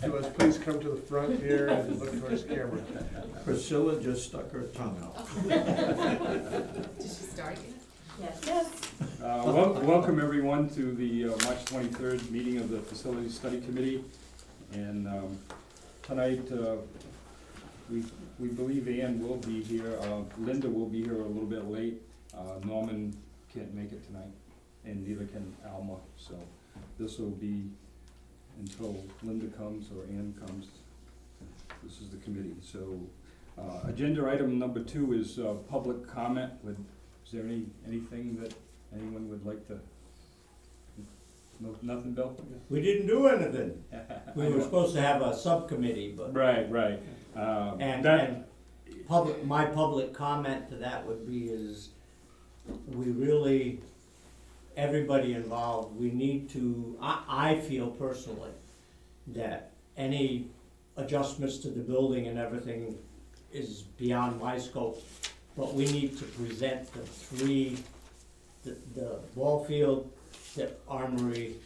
to us, please come to the front here and look towards the camera. Priscilla just stuck her tongue out. Did she start yet? Yes. Welcome everyone to the March 23rd meeting of the Facilities Study Committee. And tonight, we believe Ann will be here. Linda will be here a little bit late. Norman can't make it tonight, and neither can Alma. So this will be until Linda comes or Ann comes. This is the committee. So agenda item number 2 is public comment. Is there anything that anyone would like to? No, nothing, Bill? We didn't do anything. We were supposed to have a subcommittee, but. Right. And my public comment to that would be is, we really, everybody involved, we need to, I feel personally that any adjustments to the building and everything is beyond my scope, but we need to present the ball field, the armory,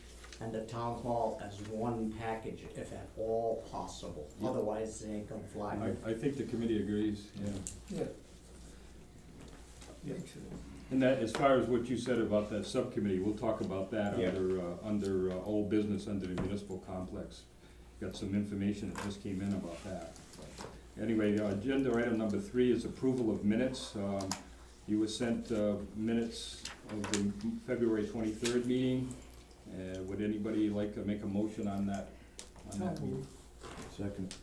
and the town hall as one package, if at all possible. Yeah. Otherwise, they ain't gonna fly. I think the committee agrees, yeah. Yeah. And that, as far as what you said about that subcommittee, we'll talk about that Yeah. under old business, under the municipal complex. Got some information that just came in about that. Anyway, agenda item number 3 is approval of minutes. You were sent minutes of the February 23rd meeting. Would anybody like to make a motion on that? Meeting? Second.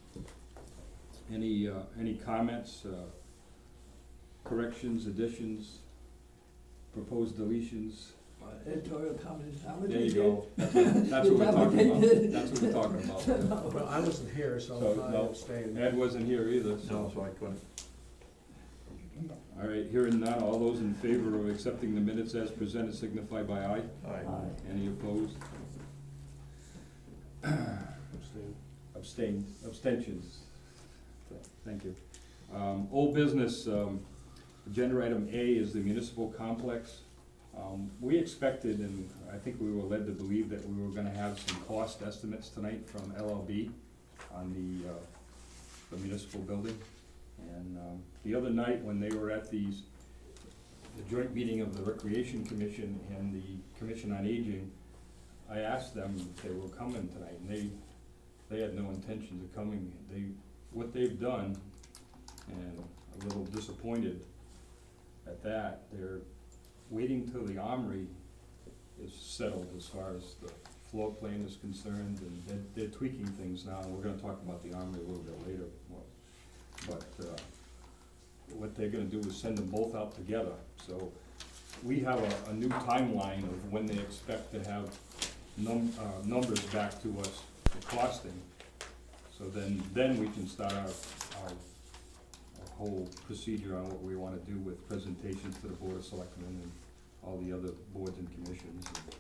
Any comments, corrections, additions, proposed deletions? Editorial comments, how much There we you did. go. That's what we're talking about. That's what we're talking about. Well, I wasn't here, so So, I'll no. abstain. Ed wasn't here either, No, so. so I couldn't. All right, hearing none, all those in favor of accepting the minutes as presented signify by aye. Aye. Any opposed? Abstentions. So, thank you. Old business, agenda item A is the municipal complex. We expected, and I think we were led to believe that we were gonna have some cost estimates tonight from LLB on the municipal building. And the other night, when they were at the joint meeting of the Recreation Commission and the Commission on Aging, I asked them if they were coming tonight, and they had no intentions of coming. What they've done, and a little disappointed at that, they're waiting till the armory is settled as far as the floor plan is concerned, and they're tweaking things now, and we're gonna talk about the armory a little bit later. But what they're gonna do is send them both out together. So we have a new timeline of when they expect to have numbers back to us for costing. So then we can start our whole procedure on what we wanna do with presentations to the Board of Selectmen and all the other boards and commissions. And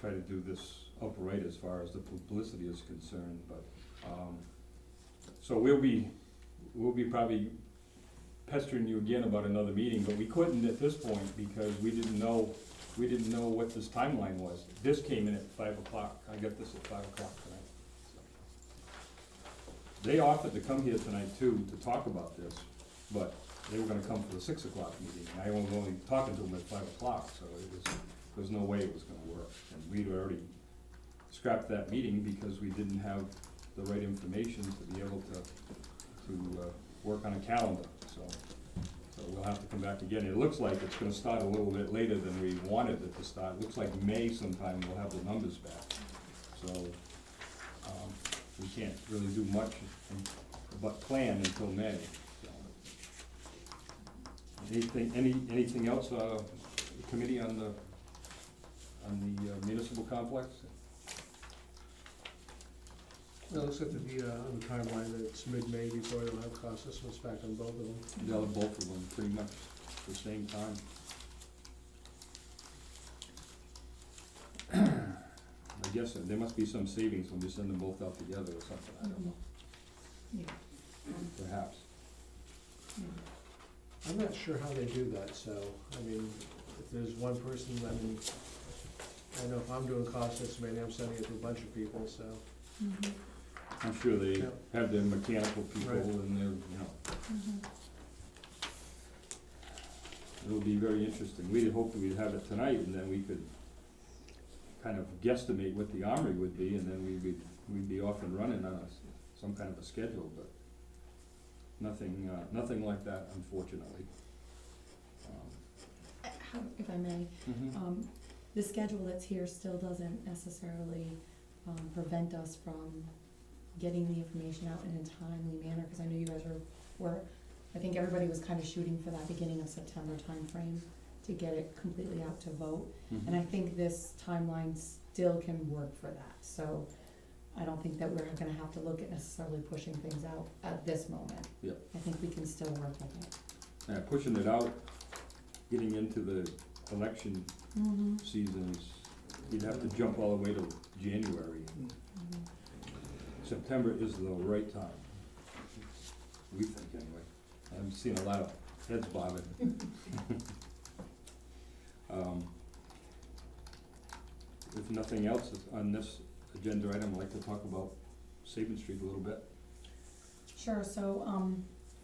try to do this upright as far as the publicity is concerned, but, so we'll be probably pestering you again about another meeting, but we couldn't at this point because we didn't know what this timeline was. This came in at 5 o'clock. I got this at 5 o'clock tonight. So. They offered to come here tonight too to talk about this, but they were gonna come for the 6 o'clock meeting. I was only talking to them at 5 o'clock, so there was no way it was gonna work. And we'd already scrapped that meeting because we didn't have the right information to be able to work on a calendar, so we'll have to come back again. It looks like it's gonna start a little bit later than we wanted it to start. It looks like May sometime we'll have the numbers back. So, we can't really do much but plan until May. So. Anything else, committee on the municipal complex? Well, it looks like on the timeline that it's mid-May before they'll have cost estimates back on both of them. Yeah, both of them, pretty much the same time. I guess there must be some savings when we send them both out together or something, I don't know. Yeah. Perhaps. I'm not sure how they do that, so, I mean, if there's one person, I mean, I know if I'm doing cost estimating, I'm sending it to a bunch of people, so. Mhm. I'm sure they Yep. have their mechanical people Right. and their, it'll be very interesting. We had hoped we'd have it tonight, and then we could kind of guesstimate what the armory would be, and then we'd be off and running on some kind of a schedule, but nothing like that, unfortunately. If I may, the schedule that's here still doesn't necessarily prevent us from getting the information out in a timely manner, because I know you guys were, I think everybody was kind of shooting for that beginning of September timeframe to get it completely out to vote. And I think this timeline still can work for that, so I don't think that we're gonna have to look at necessarily pushing things out at this moment. Yep. I think we can still work with it. Yeah, pushing it out, getting into the election seasons, you'd have to jump all the way to January. September is the right time, we think anyway. I've seen a lot of heads bobbing. If nothing else on this agenda item, I'd like to talk about Sabin Street a little bit. Sure, so,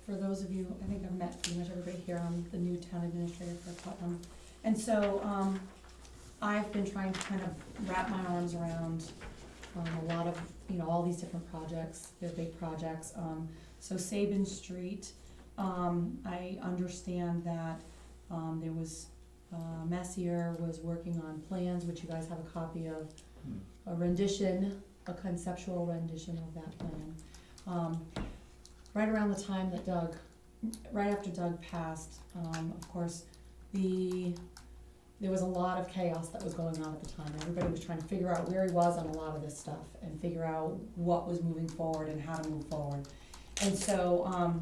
for those of you, I think I've met pretty much everybody here, I'm the new town administrator for Putnam. And so, I've been trying to kind of wrap my arms around, a lot of, all these different projects, they're big projects. So Sabin Street, I understand that, there was, Messier was working on plans, which you guys have a copy of, a rendition, a conceptual rendition of that plan. Right around the time that right after Doug passed, of course, there was a lot of chaos that was going on at the time. Everybody was trying to figure out where he was on a lot of this stuff and figure out what was moving forward and how to move forward. And so,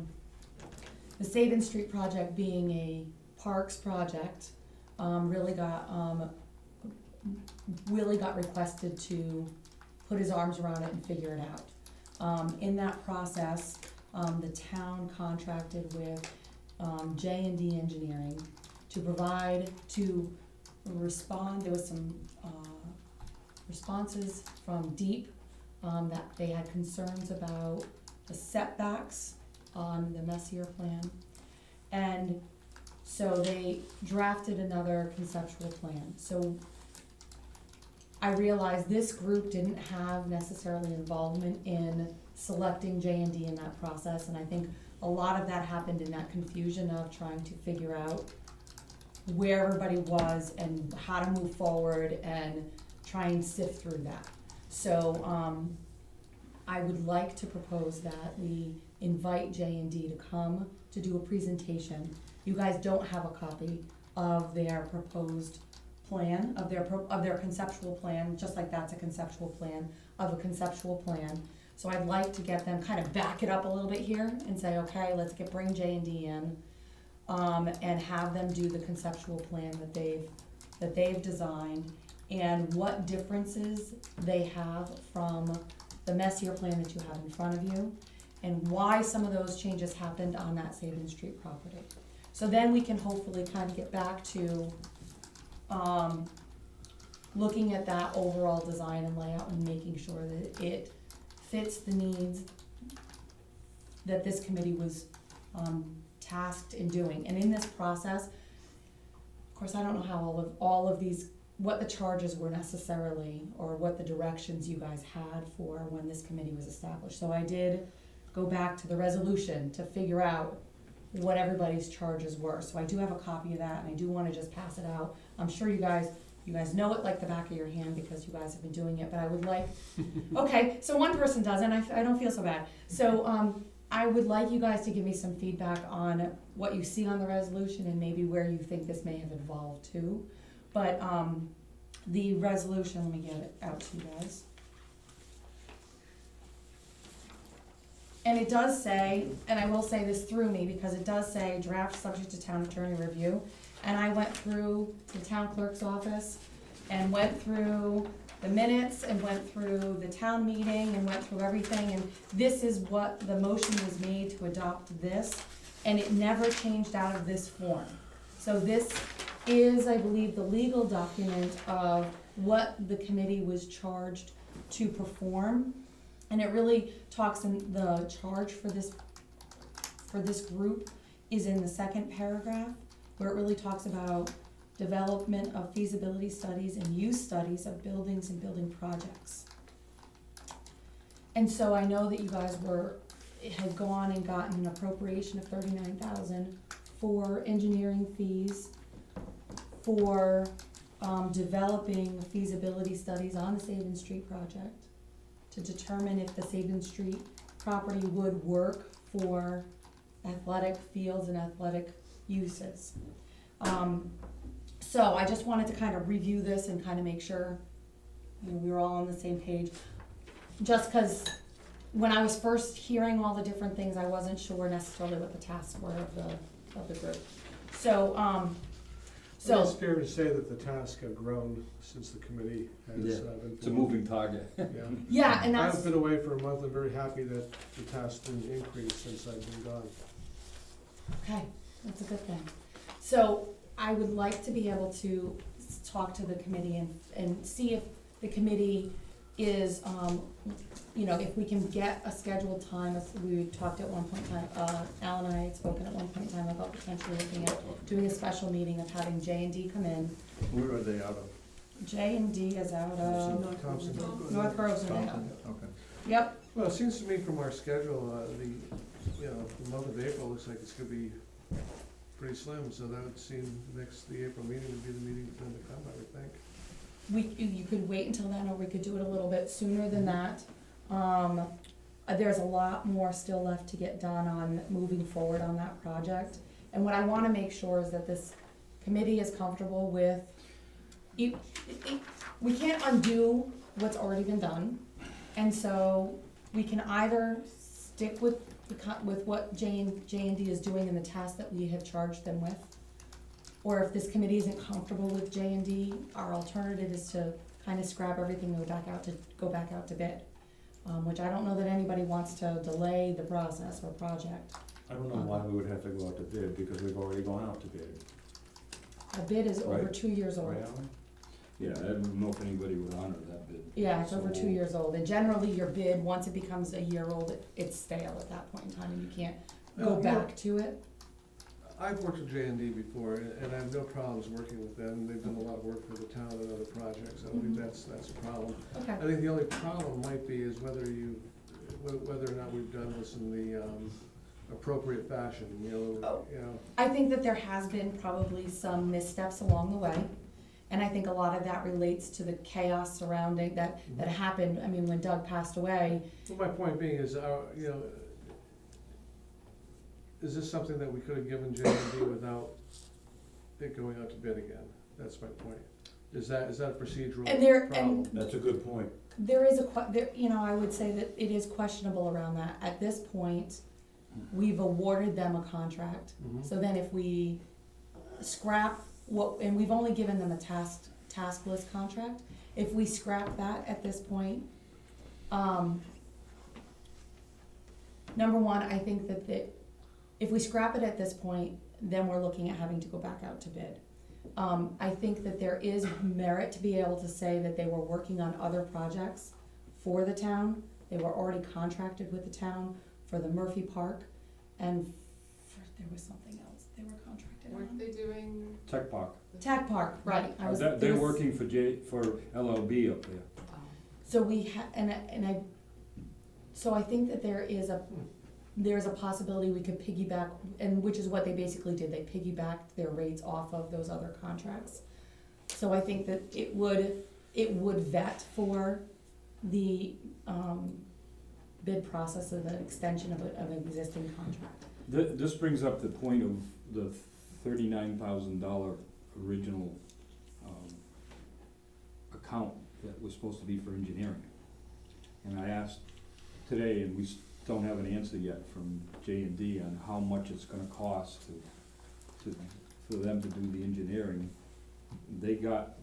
the Sabin Street project being a parks project, really got requested to put his arms around it and figure it out. In that process, the town contracted with J&D Engineering to respond. There was some responses from Deep that they had concerns about the setbacks on the Messier plan. And so they drafted another conceptual plan. So I realized this group didn't have necessarily involvement in selecting J&D in that process, and I think a lot of that happened in that confusion of trying to figure out where everybody was and how to move forward and try and sift through that. So I would like to propose that we invite J&D to come to do a presentation. You guys don't have a copy of their proposed plan, of their conceptual plan, just like that's a conceptual plan, of a conceptual plan. So I'd like to get them, kind of back it up a little bit here and say, okay, let's bring J&D in, and have them do the conceptual plan that they've designed, and what differences they have from the Messier plan that you have in front of you, and why some of those changes happened on that Sabin Street property. So then we can hopefully kind of get back to looking at that overall design and layout and making sure that it fits the needs that this committee was tasked in doing. And in this process, of course, I don't know how all of these, what the charges were necessarily, or what the directions you guys had for when this committee was established. So I did go back to the resolution to figure out what everybody's charges were. So I do have a copy of that, and I do wanna just pass it out. I'm sure you guys know it like the back of your hand because you guys have been doing it, but I would like, okay, so one person doesn't, I don't feel so bad. So I would like you guys to give me some feedback on what you see on the resolution and maybe where you think this may have evolved to. But the resolution, let me get it out to you guys. And it does say, and I will say this through me because it does say draft subject to town attorney review. And I went through the town clerk's office and went through the minutes and went through the town meeting and went through everything. And this is what the motion was made to adopt this, and it never changed out of this form. So this is, I believe, the legal document of what the committee was charged to perform. And it really talks in the charge for this group is in the second paragraph, where it really talks about development of feasibility studies and use studies of buildings and building projects. And so I know that you guys had gone and gotten an appropriation of $39,000 for engineering fees, for developing feasibility studies on the Sabin Street project to determine if the Sabin Street property would work for athletic fields and athletic uses. So I just wanted to kind of review this and kind of make sure, you know, we were all on the same page. Just because when I was first hearing all the different things, I wasn't sure necessarily what the tasks were of the group. So, So it's fair to say that the tasks have grown since the committee has Yeah, been It's a formed. moving target. Yeah. yeah, and that's. I've been away for a month. I'm very happy that the tasks didn't increase since I've been gone. Okay, that's a good thing. So I would like to be able to talk to the committee and see if the committee is, you know, if we can get a scheduled time, as we talked at one point in time, Al and I had spoken at one point in time about potentially looking at doing a special meeting of having J&D come in. Where are they out of? J&D is out of Thompson. North Grove's now. Okay. Yep, Well, it seems to me from our schedule, the month of April looks like it's gonna be pretty slim, so that would seem the April meeting would be the meeting for them to come, I would think. you could wait until then, or we could do it a little bit sooner than that. There's a lot more still left to get done on moving forward on that project. And what I wanna make sure is that this committee is comfortable with, we can't undo what's already been done. And so we can either stick with what J&D is doing and the tasks that we have charged them with. Or if this committee isn't comfortable with J&D, our alternative is to kind of scrap everything and go back out to bid. Which I don't know that anybody wants to delay the process or project. I don't know why we would have to go out to bid, because we've already gone out to bid. The bid is over Right. 2 years old. Right, Alan? Yeah, I don't know if anybody would honor that bid. Yeah, it's over So- 2 years old, and generally your bid, once it becomes a year old, it's stale at that point in time, and you can't go Yeah. back to it. I've worked with J&D before, and I have no problems working with them. They've done a lot of work for the town and other projects. I don't think that's a problem. Okay, I think the only problem might be is whether or not we've done this in the appropriate fashion, Oh. I think that there has been probably some missteps along the way, and I think a lot of that relates to the chaos surrounding that happened, I mean, when Doug passed away. Well, my point being is, is this something that we could have given J&D without it going out to bid again? That's my point. Is that a procedural And there- problem? That's a good point. There is I would say that it is questionable around that. At this point, we've awarded them a contract. Mhm. So then if we scrap and we've only given them a task list contract, if we scrap that at this point, number one, I think that if we scrap it at this point, then we're looking at having to go back out to bid. I think that there is merit to be able to say that they were working on other projects for the town. They were already contracted with the town for the Murphy Park, and there was something else they were contracted Weren't on. they doing? Tech Park. Tech Park, right. They're working for LLB up there. So so I think that there's a possibility we could piggyback, and which is what they basically did, they piggybacked their rates off of those other contracts. So I think that it would vet for the, bid process of an extension of an existing contract. This brings up the point of the $39,000 original account that was supposed to be for engineering. And I asked today, and we don't have an answer yet from J&D on how much it's gonna cost for them to do the engineering. They got,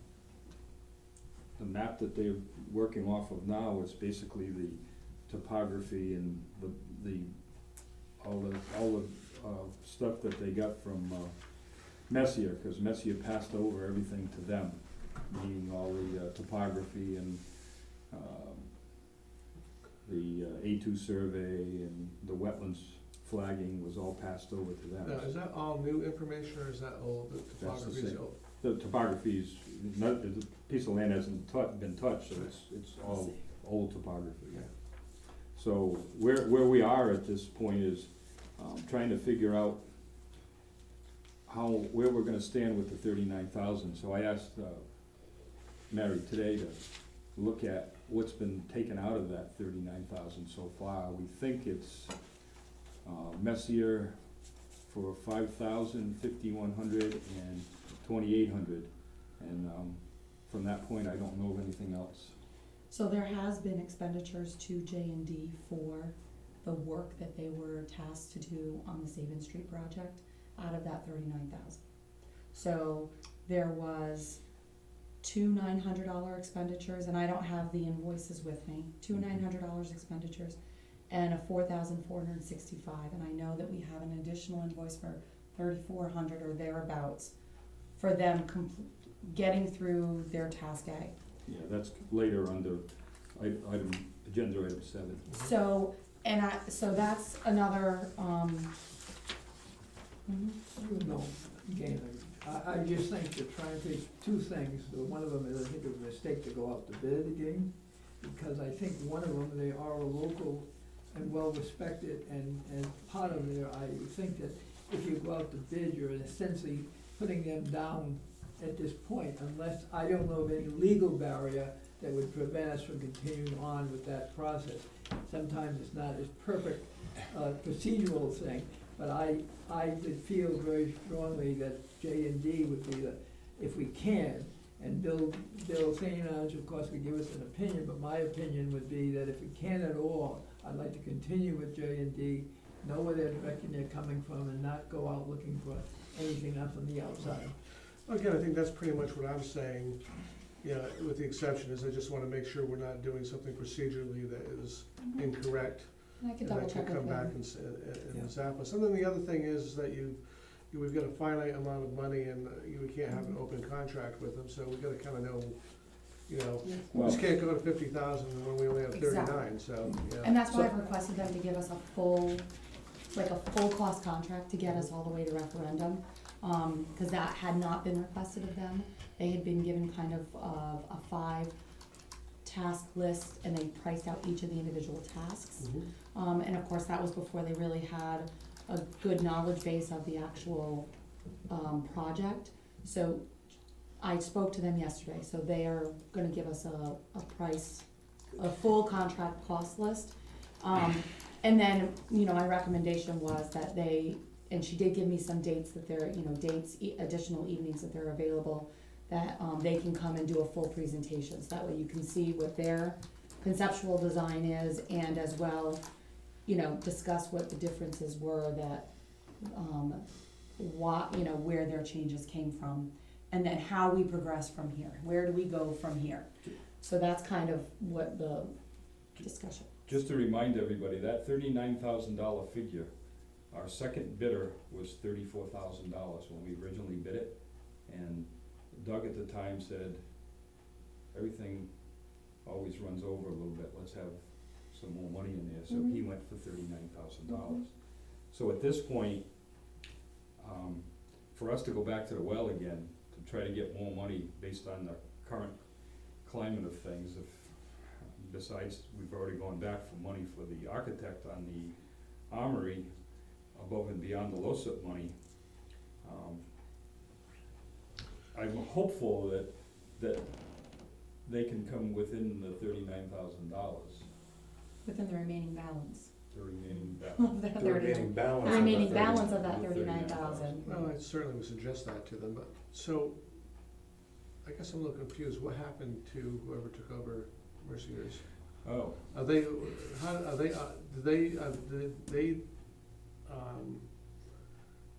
the map that they're working off of now is basically the topography and all the stuff that they got from Messier, because Messier passed over everything to them, meaning all the topography and the A2 survey and the wetlands flagging was all passed over to them. Now, is that all new information, or is that old, the That's the topography is same. old? The topography's, the piece of land hasn't been touched, so it's all old topography. Yeah. So where we are at this point is trying to figure out where we're gonna stand with the 39,000. So I asked Mary today to look at what's been taken out of that 39,000 so far. We think it's Messier for 5,000, 5,100, and 2,800. And from that point, I don't know of anything else. So there has been expenditures to J&D for the work that they were tasked to do on the Saban Street project out of that 39,000. So there was two $900 expenditures, and I don't have the invoices with me, two $900 expenditures and a 4,465, and I know that we have an additional invoice for 3,400 or thereabouts for them getting through their task A. Yeah, that's later under agenda item 7. So, so that's another, You know, again, I just think to try and take two things. One of them is, I think it was a mistake to go out to bid again, because I think one of them, they are a local and well-respected, and part of there, I think that if you go out to bid, you're essentially putting them down at this point, unless, I don't know of any legal barrier that would prevent us from continuing on with that process. Sometimes it's not as perfect procedural thing, but I would feel very strongly that J&D would be if we can, and Bill St. Ange, of course, could give us an opinion, but my opinion would be that if we can at all, I'd like to continue with J&D, know where their direction they're coming from, and not go out looking for anything else on the outside. Again, I think that's pretty much what I'm saying, with the exception is I just wanna make sure we're not doing something procedurally that is incorrect. and I could And double that check can with come back them. and zap us. And then the other thing is that we've got a finite amount of money, and we can't have an open contract with them, so we gotta kinda know, we Well, just can't go to 50,000 when we only have Exactly. 39, so, yeah. And that's why I've requested them to give us a full cost contract to get us all the way to referendum, cause that had not been requested of them. They had been given kind of a 5-task list, and they priced out each of the individual tasks. Mhm. And of course, that was before they really had a good knowledge base of the actual, project. So I spoke to them yesterday, so they are gonna give us a price, a full contract cost list. And then, my recommendation was that and she did give me some dates that they're, additional evenings that they're available, that, they can come and do a full presentation, so that way you can see what their conceptual design is, and as well, discuss what the differences were that, where their changes came from, and then how we progress from here. Where do we go from here? So that's kind of what the discussion. just to remind everybody, that $39,000 figure, our second bidder was $34,000 when we originally bid it. And Doug at the time said, everything always runs over a little bit, let's have some more money in there, so he went for $39,000. So at this point, for us to go back to the well again, to try to get more money based on the current climate of things, besides, we've already gone back for money for the architect on the armory, above and beyond the LoCIP money. I'm hopeful that they can come within the $39,000, Within the remaining balance. the remaining balance. The The remaining balance. The of remaining 30. balance of that The 39,000. Well, I certainly would suggest that to them, but, so, I guess I'm a little confused, what happened to whoever took over Mercier's? Oh, Are they,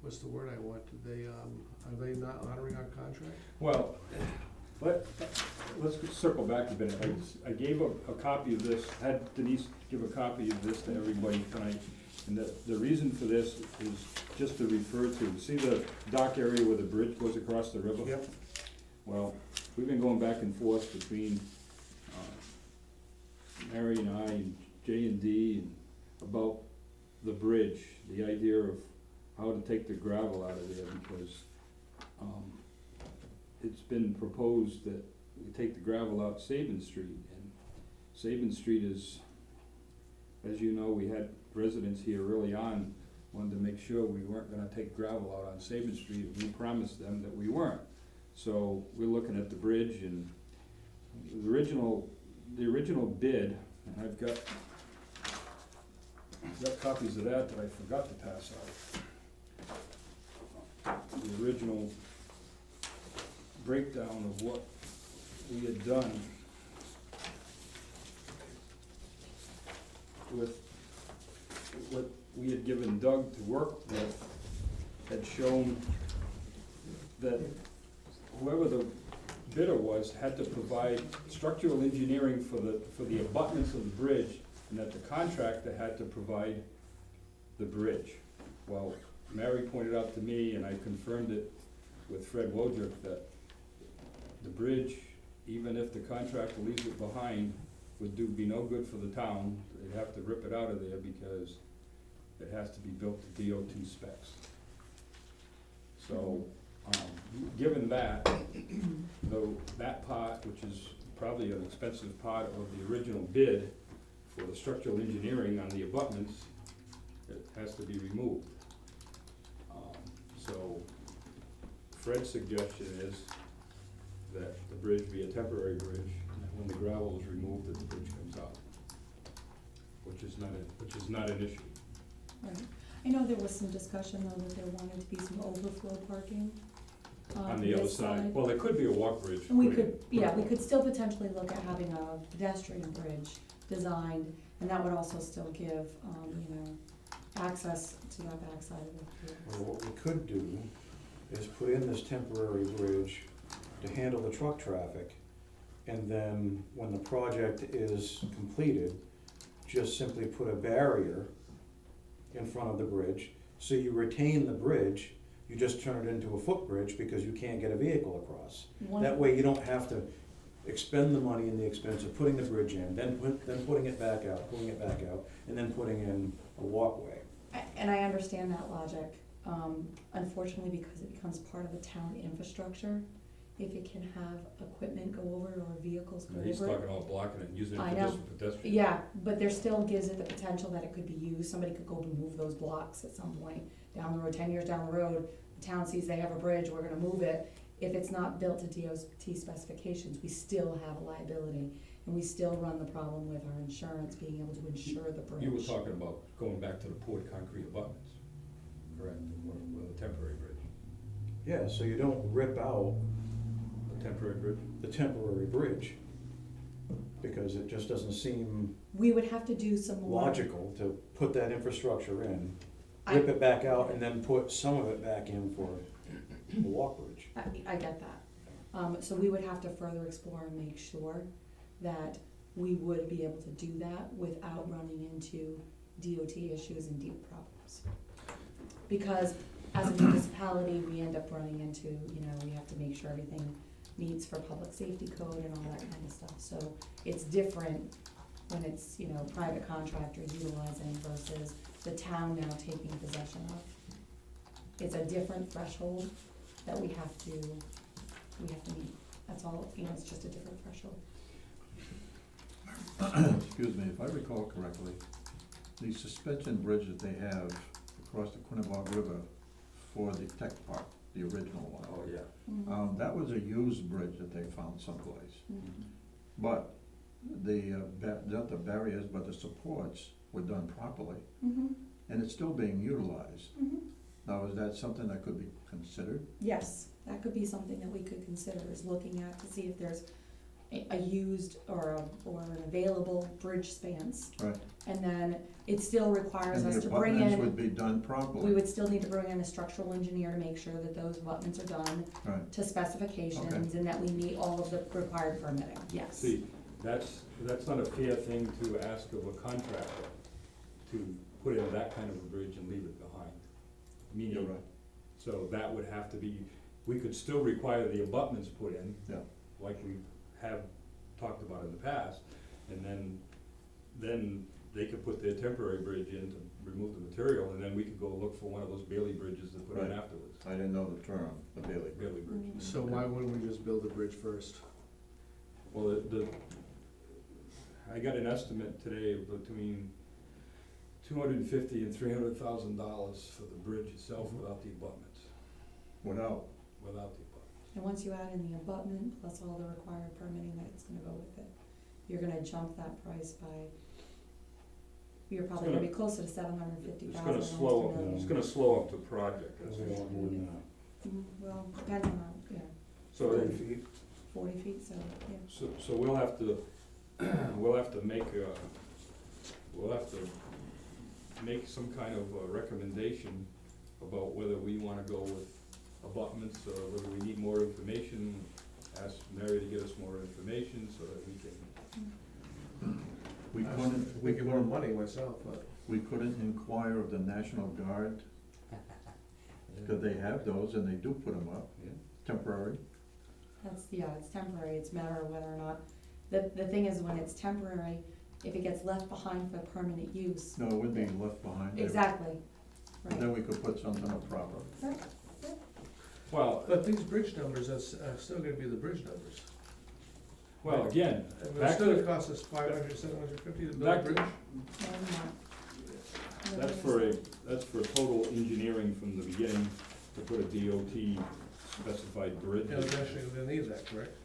what's the word I want, are they not honoring our contract? well, let's circle back a bit. I gave a copy of this, had Denise give a copy of this to everybody tonight. And the reason for this is just to refer to, see the dock area where the bridge goes across the river? Yep. Well, we've been going back and forth between Mary and I, and J&D about the bridge, the idea of how to take the gravel out of there, because, it's been proposed that we take the gravel out Sabin Street, and Sabin Street is, as you know, we had residents here early on, wanted to make sure we weren't gonna take gravel out on Sabin Street, and we promised them that we weren't. So we're looking at the bridge, and the original bid, and I've got copies of that I forgot to pass out. The original breakdown of what we had done with what we had given Doug to work with, had shown that whoever the bidder was had to provide structural engineering for the abutments of the bridge, and that the contractor had to provide the bridge. Well, Mary pointed out to me, and I confirmed it with Fred Wojcik, that the bridge, even if the contractor leaves it behind, would be no good for the town. They'd have to rip it out of there because it has to be built to DOT specs. So, given that, though that part, which is probably an expensive part of the original bid for the structural engineering on the abutments, it has to be removed. So Fred's suggestion is that the bridge be a temporary bridge, and that when the gravel is removed, that the bridge comes out, which is not an issue. Right. I know there was some discussion though that there wanted to be some overflow parking On the other this side, well, there could be a walk bridge. And we put in- could, yeah, we could still potentially look at having a pedestrian bridge designed, and that would also still give, access to that backside of the field. Well, what we could do is put in this temporary bridge to handle the truck traffic, and then when the project is completed, just simply put a barrier in front of the bridge, so you retain the bridge, you just turn it into a footbridge because you can't get a vehicle across. That way you don't have to expend the money and the expense of putting the bridge in, then putting it back out, and then putting in a walkway. And I understand that logic, unfortunately, because it becomes part of the town infrastructure, if it can have equipment go over it or vehicles go And he's over it. talking about blocking it, and using it I for know. just pedestrian. Yeah, but there still gives it the potential that it could be used, somebody could go and move those blocks at some point down the road, 10 years down the road, the town sees they have a bridge, we're gonna move it. If it's not built to DOT specifications, we still have a liability, and we still run the problem with our insurance, being able to insure the bridge. You were talking about going back to the poured concrete abutments, correct, with a temporary bridge, Yeah, so you don't rip out a temporary bridge? the temporary bridge, because it just doesn't seem We would have to do some more. logical to put that infrastructure in, I- rip it back out, and then put some of it back in for a walk bridge. I get that. So we would have to further explore and make sure that we would be able to do that without running into DOT issues and deep problems. Because as a municipality, we end up running into, we have to make sure everything meets for public safety code and all that kind of stuff. So it's different when it's, private contractors utilizing versus the town now taking possession of. It's a different threshold that we have to meet. That's all, it's just a different threshold. Excuse me, if I recall correctly, the suspension bridge that they have across the Quinnebog River for the tech park, the original one. Oh, yeah. That was a used bridge that they found someplace. But not the barriers, but the supports were done properly, and it's still being utilized. Now, is that something that could be considered? Yes, that could be something that we could consider, is looking at to see if there's a used or an available bridge spans. Right. And then it still requires And us the to bring abutments would in, be done properly. we would still need to bring in a structural engineer to make sure that those abutments are done Right. to specifications and that we meet all of the required permitting, yes. See, that's not a fair thing to ask of a contractor, to put in that kind of a bridge and leave it behind. You're Meaning, right. so that would have to be, we could still require the abutments put in. Yeah. Like we have talked about in the past, and then they could put their temporary bridge in to remove the material, and then we could go look for one of those Bailey bridges to put in Right. afterwards. I didn't know the term, the Bailey Bridge. Bailey Bridge. So why wouldn't we just build the bridge first? Well, I got an estimate today of between $250,000 and $300,000 for the bridge itself without the abutments, Without, without the abutments. And once you add in the abutment plus all the required permitting that's gonna go with it, you're gonna jump that price by, you're probably gonna be closer to $750,000. It's gonna slow, it's gonna slow up the project, that's We for sure. want more than that. Well, depending on, yeah, 30 feet? 40 feet, so, yeah. So we'll have to, we'll have to make some kind of a recommendation about whether we wanna go with abutments or whether we need more information. Ask Mary to give us more information so that we can, we I couldn't, was thinking more money myself, but. we couldn't inquire of the National Guard, because they have those and they do put them up, yeah. temporary. That's, yeah, it's temporary, it's a matter of whether or not, the thing is, when it's temporary, if it gets left behind for permanent use. No, it would be left behind there. Exactly, right. Then we could put something up proper. Well, But these bridge numbers, that's still gonna be the bridge numbers. well, again, I mean, it's back still to, gonna cost us 500, 750 to build a back to, bridge. that's for total engineering from the beginning to put a DOT specified bridge. And eventually we're gonna need that, correct?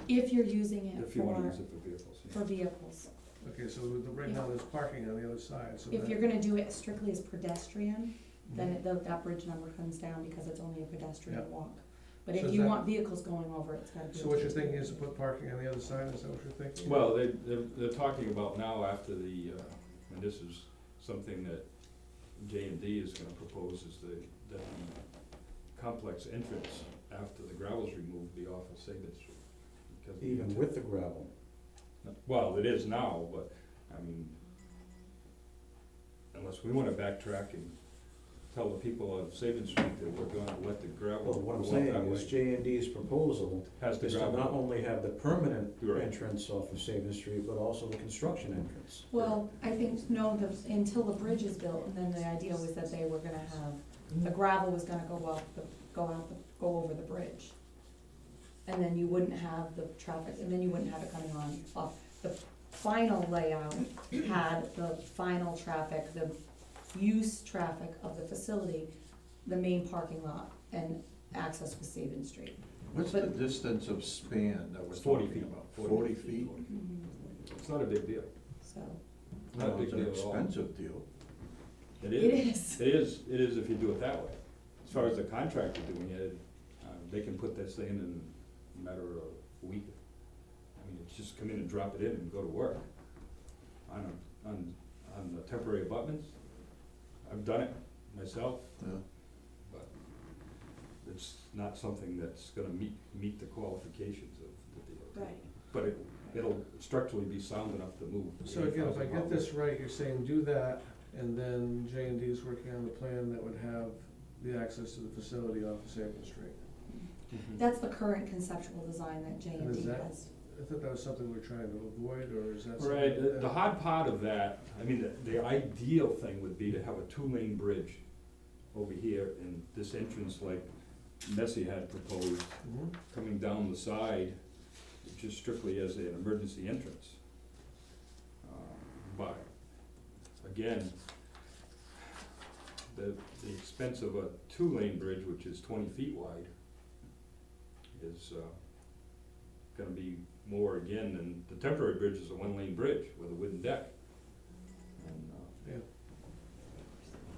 If you're using it If you wanna for, use it for vehicles, yeah. for vehicles. Okay, so right now there's parking on the other side, so If that. you're gonna do it strictly as pedestrian, then that bridge number comes down because it's only a pedestrian Yeah. walk. But So if is you that- want vehicles going over, it's gotta be. So what you're thinking is to put parking on the other side, is that what you're thinking? Well, they're talking about now after the, and this is something that J&D is gonna propose, is that the complex entrance after the gravel's removed be off of Sabin Street. Because Even with the gravel. Well, it is now, but, I mean, unless we wanna backtrack and tell the people of Sabin Street that we're gonna let the gravel Well, what I'm go saying up that is way. J&D's proposal Has the is to not gravel, only have the permanent You're right. entrance off of Sabin Street, but also the construction entrance. Well, I think, no, until the bridge is built, and then the idea was that they were gonna have, the gravel was gonna go over the bridge. And then you wouldn't have the traffic, and then you wouldn't have it coming on off. The final layout had the final traffic, the use traffic of the facility, the main parking lot, and access to Sabin Street. What's the distance of span that we're It's 40 talking feet. about? 40 feet? it's not a big deal, So, not a Well, big it's an deal at all. expensive deal. It it is. is. It is if you do it that way. As far as the contractor doing it, they can put this thing in a matter of a week. I mean, it's just come in and drop it in and go to work. On the temporary abutments, I've done it myself, Yeah. but it's not something that's gonna meet the qualifications of the DOT. Right. But it'll structurally be sound enough to move. So again, if I 8,000 get this right, you're saying do that, and then J&D is working on the plan that would have the access to the facility off of Sabin Street. Mhm. That's the current conceptual design that J and And is D that- has. I thought that was something we're trying to avoid, or is that something? Right, that- the hard part of that, I mean, the ideal thing would be to have a two-lane bridge over here and this entrance like Messi had proposed, Mhm. coming down the side, just strictly as an emergency entrance. But, again, the expense of a two-lane bridge, which is 20 feet wide, is gonna be more again than, the temporary bridge is a one-lane bridge with a wooden deck. And Yeah,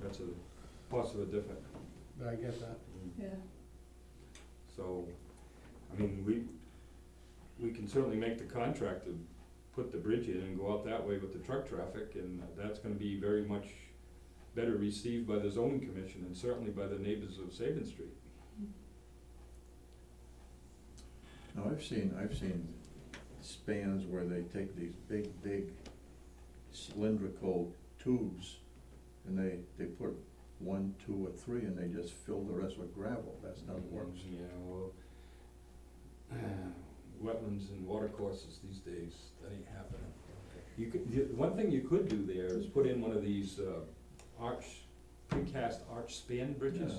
that's a plus of a different. I get that. Yeah. So, I mean, we can certainly make the contractor put the bridge in and go out that way with the truck traffic, and that's gonna be very much better received by the zoning commission and certainly by the neighbors of Sabin Street. Now, I've seen spans where they take these big cylindrical tubes, and they put 1, 2, or 3, and they just fill the rest with gravel. That's not works. Yeah, well, wetlands and water courses these days, that ain't happening. one thing you could do there is put in one of these, precast arch span bridges. Yeah.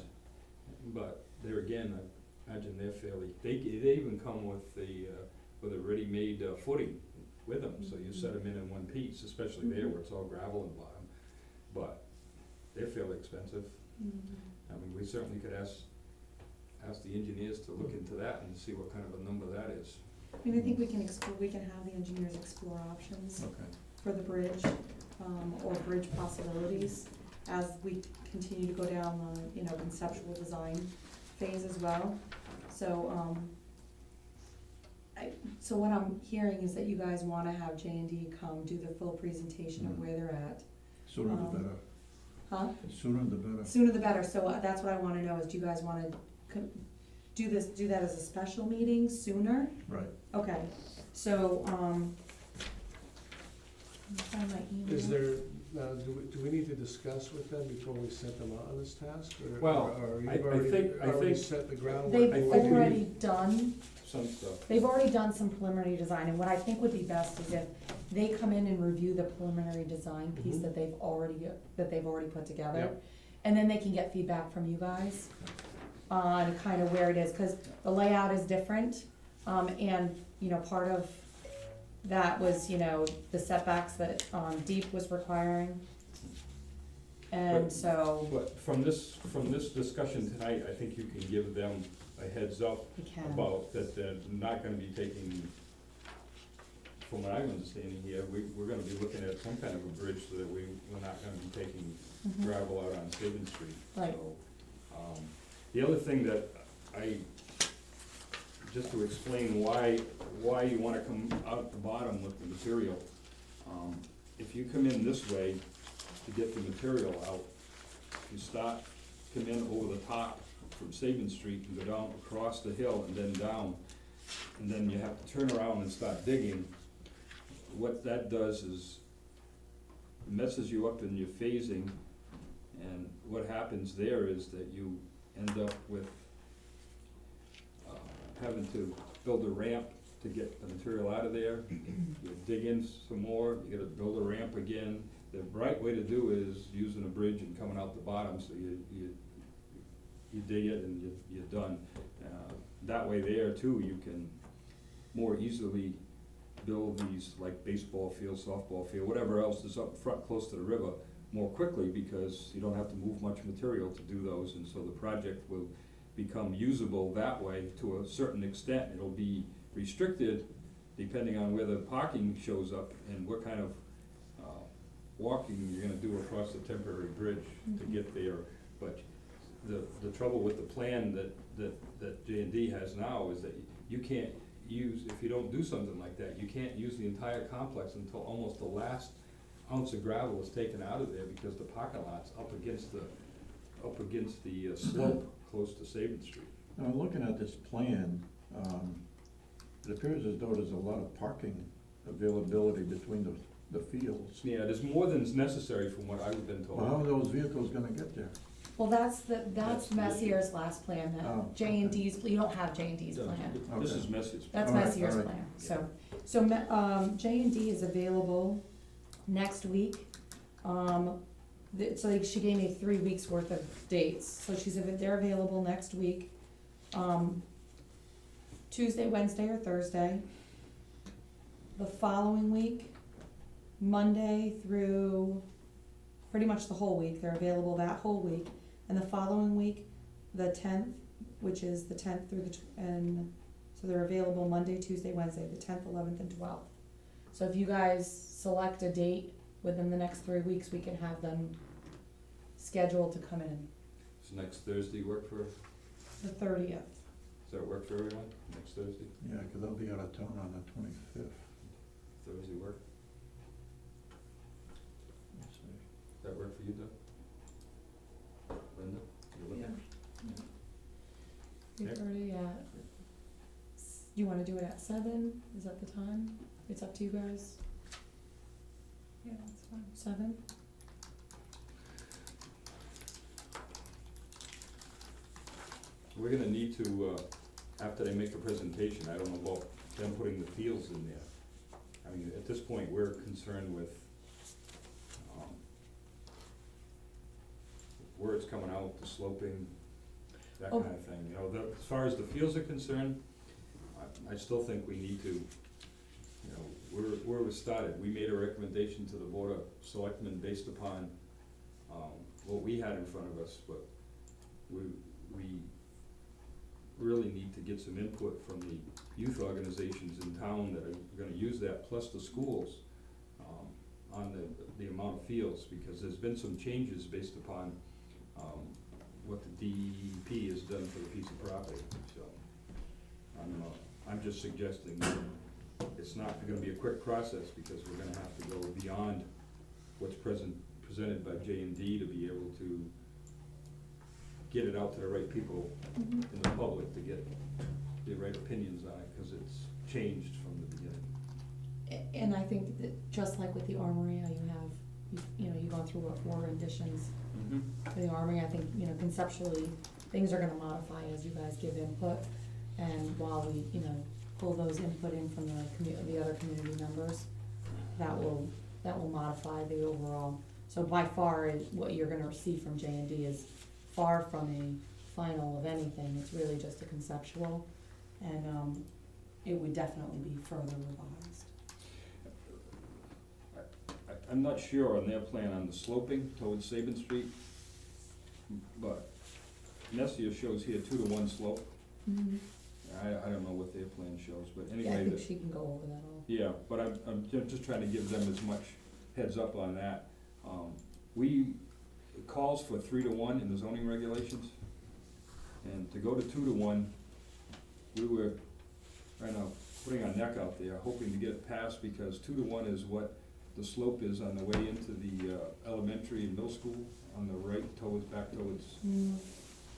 But there again, I imagine they're fairly, they even come with with a ready-made footing with them, so you set them in one piece, especially there where it's all gravel in the bottom. But they're fairly expensive. I mean, we certainly could ask the engineers to look into that and see what kind of a number that is. I mean, I think we can have the engineers explore options Okay. for the bridge, or bridge possibilities as we continue to go down the, conceptual design phase as well. So, so what I'm hearing is that you guys wanna have J&D come do the full presentation of where they're at. Sooner the better. Huh? Sooner the better. Sooner the better, so that's what I wanna know, is do you guys wanna do that as a special meeting sooner? Right. Okay, so, let me find my email. Is there, do we need to discuss with them before we set them on this task, or, Well, or I you've already, think- already set the groundwork? They've I think we- already done, Some stuff. they've already done some preliminary design, and what I think would be best is if they come in and review the preliminary design piece Mhm. that they've already put together. Yep. And then they can get feedback from you guys on kind of where it is, cause the layout is different, and, part of that was, the setbacks that, Deep was requiring. And But- so, But from this discussion tonight, I think you can give them a heads up we can. about that they're not gonna be taking, from what I'm understanding here, we're gonna be looking at some kind of a bridge so that we're not gonna be taking Mhm. gravel out on Sabin Street. Right. So, the other thing that just to explain why you wanna come out the bottom with the material, if you come in this way to get the material out, you come in over the top from Sabin Street and go down across the hill and then down, and then you have to turn around and start digging. What that does is messes you up in your phasing, and what happens there is that you end up with having to build a ramp to get the material out of there. You dig in some more, you gotta build a ramp again. The right way to do is using a bridge and coming out the bottom, so you dig it and you're done. That way there too, you can more easily build these like baseball field, softball field, whatever else is up front close to the river more quickly, because you don't have to move much material to do those, and so the project will become usable that way to a certain extent. It'll be restricted depending on where the parking shows up and what kind of walking you're gonna do across the temporary bridge to get there. But the trouble with the plan that J&D has now is that you can't use, if you don't do something like that, you can't use the entire complex until almost the last ounce of gravel is taken out of there, because the parking lot's up against the slope close to Sabin Street. Now, looking at this plan, it appears as though there's a lot of parking availability between the fields. Yeah, there's more than is necessary from what I've been told. Well, how are those vehicles gonna get there? Well, that's That's the Messier's last plan, Oh, that J&D's, you don't have J&D's plan. This Okay. is Messier's. That's All right, Messier's all right. plan, so J&D is available next week. So she gave me 3 weeks worth of dates, so they're available next week, Tuesday, Wednesday, or Thursday. The following week, Monday through pretty much the whole week, they're available that whole week. And the following week, the 10th, which is the 10th through so they're available Monday, Tuesday, Wednesday, the 10th, 11th, and 12th. So if you guys select a date within the next 3 weeks, we can have them scheduled to come in. Does next Thursday work for, The 30th. does that work for everyone, next Thursday? Yeah, 'cause I'll be out of town on the 25th. Thursday work? Let's see. Does that work for you, Doug? Linda? You looking? 3:30 at, do you wanna do it at 7? Is that the time? It's up to you guys. Yeah, that's fine. 7? We're gonna need to, after they make a presentation, I don't know about them putting the fields in there. I mean, at this point, we're concerned with, where it's coming out, the sloping, that Oh. kind of thing, you know, as far as the fields are concerned, I still think we need to, you know, where it was started, we made a recommendation to the Board of Selectmen based upon, what we had in front of us, but we really need to get some input from the youth organizations in town that are gonna use that, plus the schools, on the amount of fields, because there's been some changes based upon, what the DEP has done for the piece of property, so, I'm just suggesting that it's not gonna be a quick process, because we're gonna have to go beyond what's presented by J&D to be able to get it out to the right people Mhm. in the public to get the right opinions on it, cause it's changed from the beginning. And I think that just like with the Armory, how you have, you've gone through what, 4 renditions for the Armory, I think, conceptually, things are gonna modify as you guys give input. And while we, pull those input in from the other community members, that will modify the overall. So by far, what you're gonna receive from J&D is far from a final of anything, it's really just a conceptual. And, it would definitely be further revised. I'm not sure on their plan on the sloping towards Sabin Street, but Messier shows here 2-to-1 slope. Mm-hmm. I don't know what their plan shows, but Yeah, I anyway, think she can go over that all. yeah, but I'm just trying to give them as much heads up on that. It calls for 3-to-1 in the zoning regulations, and to go to 2-to-1, we were putting our neck out there, hoping to get it passed, because 2-to-1 is what the slope is on the way into the elementary and middle school, on the right back towards,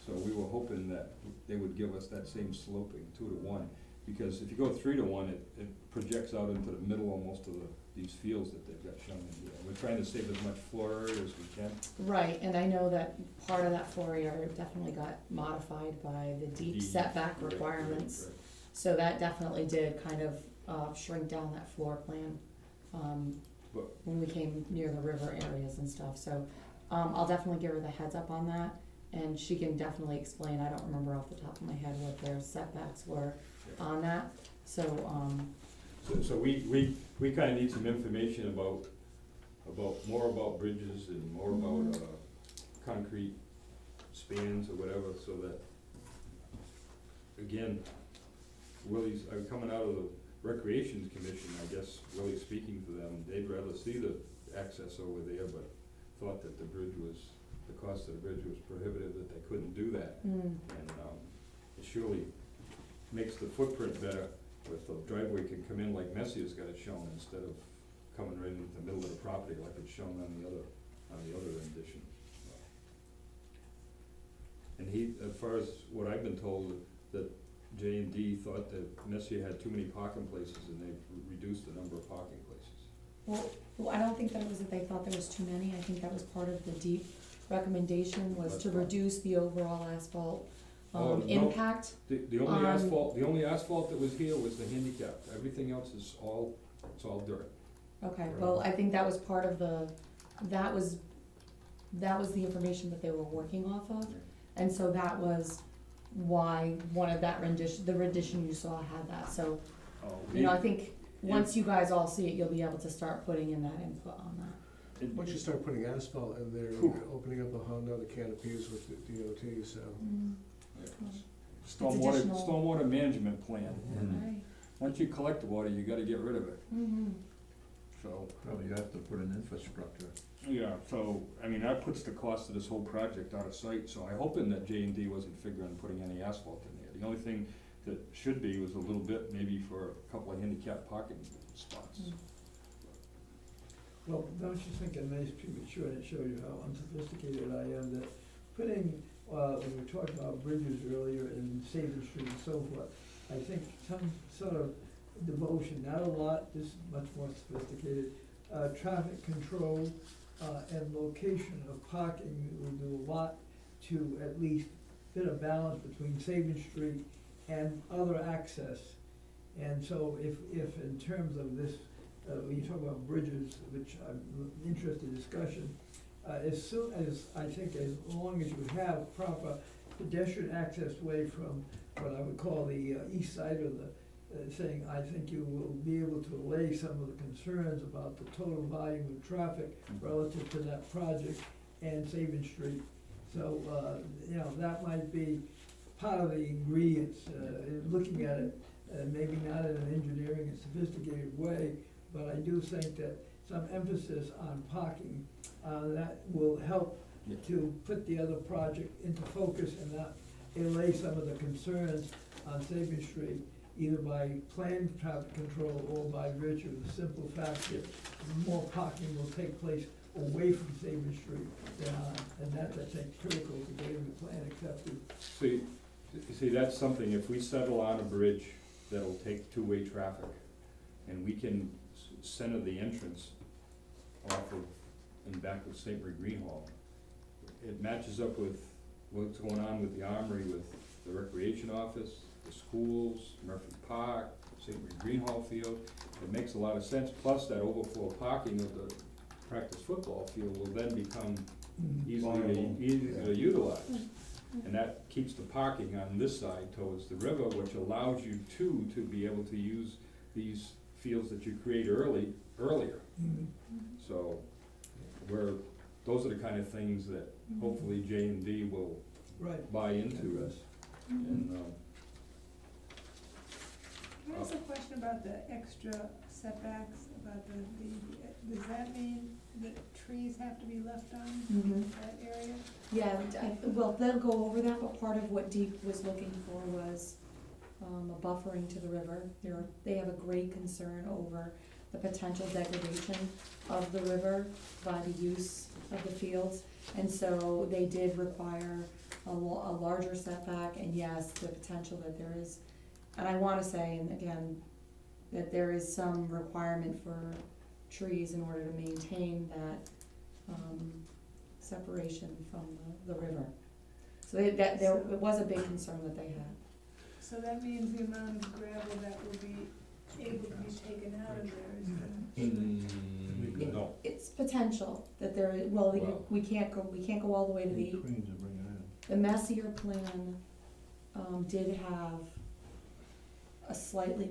so we were hoping that they would give us that same sloping, 2-to-1, because if you go 3-to-1, it projects out into the middle of most of these fields that they've got shown in here. We're trying to save as much floor area as we can. Right, and I know that part of that floor area definitely got modified by the deep setback Right, requirements. right. So that definitely did kind of shrink down that floor plan, But- when we came near the river areas and stuff, so, I'll definitely give her the heads up on that, and she can definitely explain, I don't remember off the top of my head what their setbacks were on that, so, So we kinda need some information about more about bridges and more about, concrete spans or whatever, so that, again, Willie's, coming out of the Recreation Commission, I guess, really speaking for them, they'd rather see the access over there, but thought that the cost of the bridge was prohibitive, that they couldn't do that. And, it surely makes the footprint better if the driveway can come in like Messier's got it shown, instead of coming right into the middle of the property like it's shown on the other rendition. And as far as what I've been told, that J&D thought that Messier had too many parking places, and they've reduced the number of parking places. well, I don't think that it was that they thought there was too many, I think that was part of the deep recommendation, was to reduce the overall asphalt, Oh, no. impact. The only asphalt that was here was the handicap, everything else is it's all dirt. Okay, well, I think that was part of that was the information that they were working off of, and so that was why one of that the rendition you saw had that, so, I think, once you guys all see it, you'll be able to start putting in that input on that. Once you start putting asphalt in there, you're opening up a whole nother can of peas with the DOT, so. additional. Stormwater management plan, and Right. once you collect the water, you gotta get rid of it, so. Well, you have to put in infrastructure. Yeah, so, that puts the cost of this whole project out of sight, so I'm hoping that J&D wasn't figuring putting any asphalt in there. The only thing that should be was a little bit, maybe for a couple of handicap parking spots. Well, don't you think a nice premature, and it shows you how unsophisticated I am, that putting, when we talked about bridges earlier in Sabin Street and so forth, I think some sort of devotion, not a lot, this is much more sophisticated, traffic control, and location of parking will do a lot to at least fit a balance between Sabin Street and other access. And so if in terms of this when you talk about bridges, which I'm interested in discussion, as soon as, I think as long as you have proper pedestrian access way from what I would call the east side of the thing, I think you will be able to allay some of the concerns about the total volume of traffic relative to that project and Sabin Street. So, you know, that might be part of the ingredients, in looking at it, maybe not in an engineering and sophisticated way, but I do think that some emphasis on parking, that will help Yeah. to put the other project into focus and not allay some of the concerns on Sabin Street, either by planned traffic control or by virtue of the simple fact that more parking will take place away from Sabin Street than on, and that's, I think, critical to getting the plan accepted. See, that's something, if we settle on a bridge that'll take two-way traffic, and we can center the entrance off of, and back with St. Marie Green Hall, it matches up with what's going on with the Armory, with the Recreation Office, the schools, Murphy Park, St. Marie Green Hall Field. It makes a lot of sense, plus that overflow parking of the practice football field will then become easily to utilize. And that keeps the parking on this side towards the river, which allows you to be able to use these fields that you create earlier. So those are the kind of things that hopefully J&D will Right. buy into. And, Can I ask a question about the extra setbacks, about does that mean that trees have to be left on that area? Yeah, well, they'll go over that, but part of what Deep was looking for was a buffering to the river. They have a great concern over the potential degradation of the river by the use of the fields. And so they did require a larger setback, and yes, the potential that there is, and I wanna say, and again, that there is some requirement for trees in order to maintain that separation from the river. So it was a big concern that they had. So that means the amount of gravel that will be able to be taken out of there is no, It's potential that there, we can't go all the way to the, Queens are bringing it the Messier plan, did have a slightly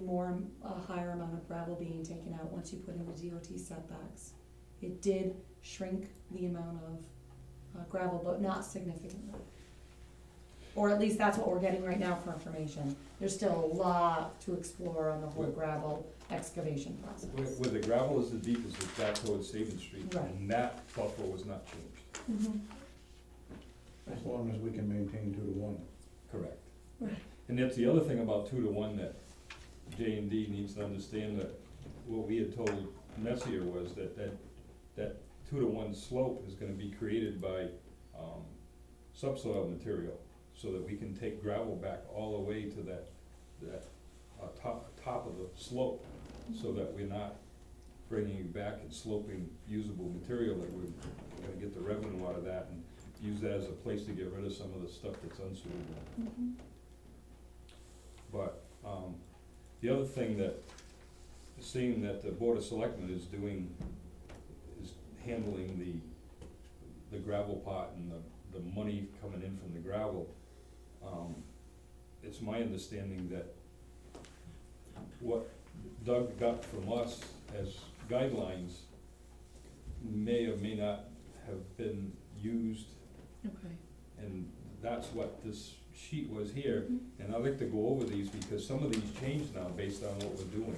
higher amount of gravel being taken out once you put in the DOT setbacks. It did shrink the amount of gravel, but not significantly. Or at least that's what we're getting right now for information. There's still a lot to explore on the whole gravel excavation process. where the gravel is the deepest is back towards Sabin Street, Right. and that buffer was not changed. As long as we can maintain 2-to-1. Correct. Right. And that's the other thing about 2-to-1 that J&D needs to understand, that what we had told Messier was that 2-to-1 slope is gonna be created by subsoil material, so that we can take gravel back all the way to that top of the slope, so that we're not bringing it back and sloping usable material, that we're gonna get the revenue out of that and use that as a place to get rid of some of the stuff that's unsuitable. But, the other thing that, seeing that the Board of Selectmen is handling the gravel part and the money coming in from the gravel, it's my understanding that what Doug got from us as guidelines may or may not have been used, Okay. and that's what this sheet was here. And I'd like to go over these, because some of these change now based on what we're doing.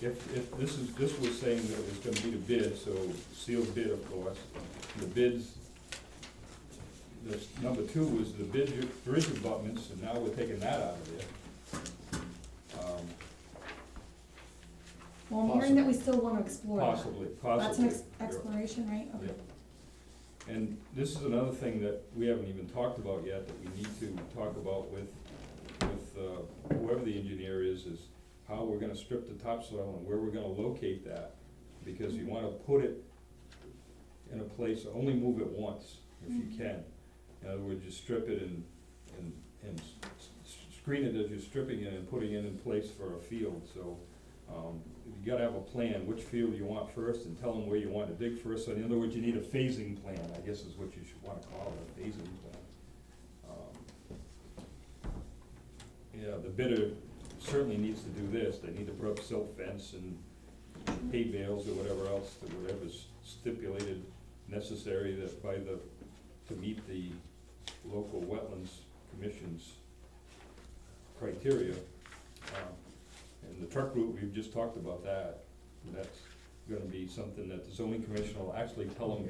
If this was saying that it was gonna be the bid, so sealed bid, of course, the bids, number 2 was the bridge abutments, and now we're taking that out of there. Well, I'm hearing that we still wanna explore that. Possibly. That's an You're- exploration, right? Okay. Yep. And this is another thing that we haven't even talked about yet, that we need to talk about with whoever the engineer is how we're gonna strip the topsoil and where we're gonna locate that. Because you wanna put it in a place, only move it once, if you can. In other words, you strip it and screen it as you're stripping it and putting it in place for a field, so, you gotta have a plan, which field you want first, and tell them where you want to dig first, so in other words, you need a phasing plan, I guess is what you should wanna call it, a phasing plan. Yeah, the bidder certainly needs to do this, they need to put up silt fence and hay bales or whatever else, to whatever's stipulated necessary that by the, to meet the local wetlands commission's criteria. And the truck route, we've just talked about that, and that's gonna be something that the zoning commission will actually tell them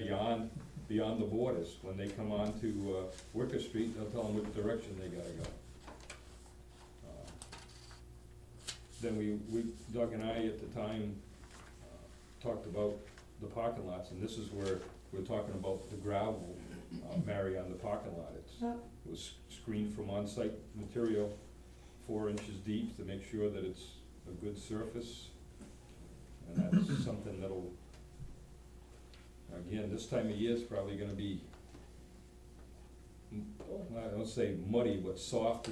beyond the borders. When they come on to, Wicker Street, they'll tell them which direction they gotta go. Then Doug and I at the time, talked about the parking lots, and this is where we're talking about the gravel, marry on the parking lot. It was screened from on-site material, 4 inches deep to make sure that it's a good surface. And that's something that'll, again, this time of year is probably gonna be, I don't say muddy, but soft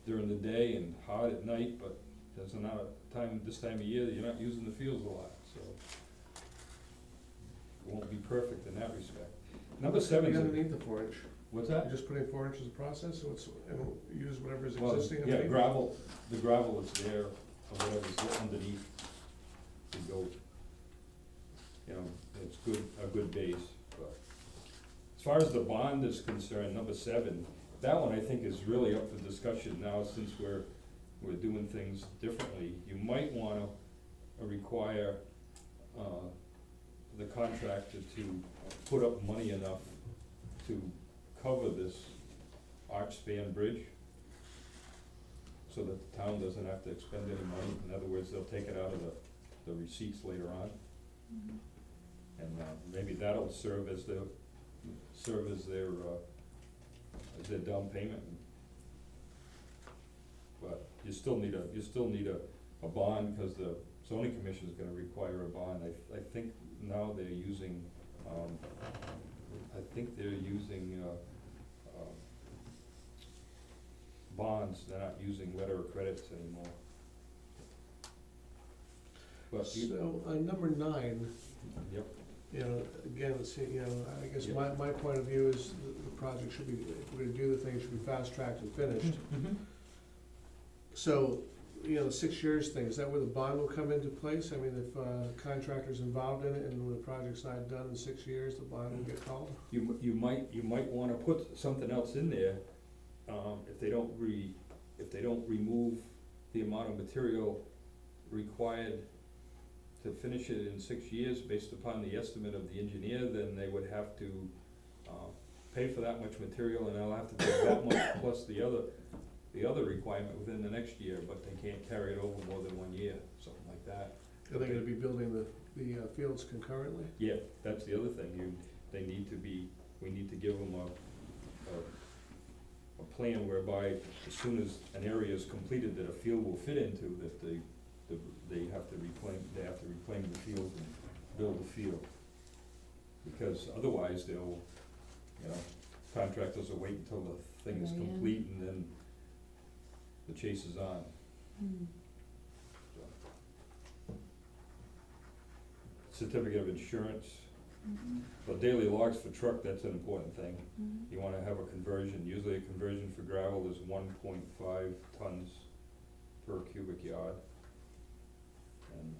during the day and hard at night, but there's not a time, this time of year, that you're not using the fields a lot, so it won't be perfect in that respect. Number 7 You're is, gonna need the 4 inch. what's You're that? just putting 4 inches of process, so it's, and use whatever's Well, existing yeah, underneath? the gravel is there, or whatever's underneath to go, you know, it's a good base, but as far as the bond is concerned, number 7, that one I think is really up for discussion now, since we're doing things differently. You might wanna require, the contractor to put up money enough to cover this arch span bridge, so that the town doesn't have to expend any money. In other words, they'll take it out of the receipts later on. And, maybe that'll serve as their down payment. But you still need a bond, because the zoning commission is gonna require a bond. I think now they're using, bonds, they're not using letter of credits anymore. But So, number 9, yep, you know, again, let's see, you know, I guess my point of view is the project should be, if we're gonna do the thing, it should be fast-tracked and finished. So, you know, the 6 years thing, is that where the bond will come into place? I mean, if contractor's involved in it and when the project's not done in 6 years, the bond will get called? you might wanna put something else in there, if they don't remove the amount of material required to finish it in 6 years, based upon the estimate of the engineer, then they would have to, pay for that much material, and they'll have to pay that much plus the other requirement within the next year, but they can't carry it over more than 1 year, something like that. Are they gonna be building the fields concurrently? Yeah, that's the other thing, we need to give them a plan whereby as soon as an area is completed that a field will fit into, that they have to reclaim the field and build the field. Because otherwise they'll, you know, contractors will wait until the thing is Very end. complete, and then the chase is on. So. Certificate of insurance. Well, daily logs for truck, that's an important thing. You wanna have a conversion, usually a conversion for gravel is 1.5 tons per cubic yard. And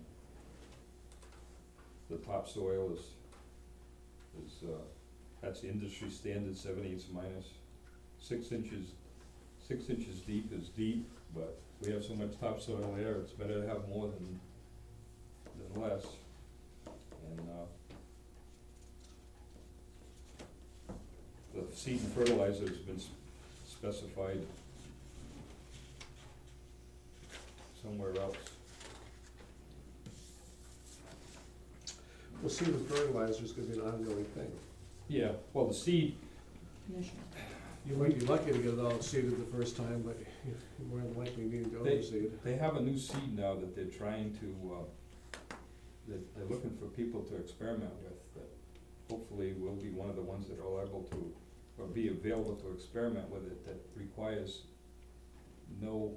the topsoil is, that's the industry standard, 7/8 minus. 6 inches deep is deep, but we have so much topsoil there, it's better to have more than less. And, the seed and fertilizer has been specified somewhere else. Well, seed and fertilizer is gonna be an ongoing thing. Yeah, well, the seed, You might be lucky to get it all seeded the first time, but you're more than likely need to overseed. they have a new seed now that they're trying to, they're looking for people to experiment with, that hopefully will be one of the ones that are able to, or be available to experiment with it, that requires no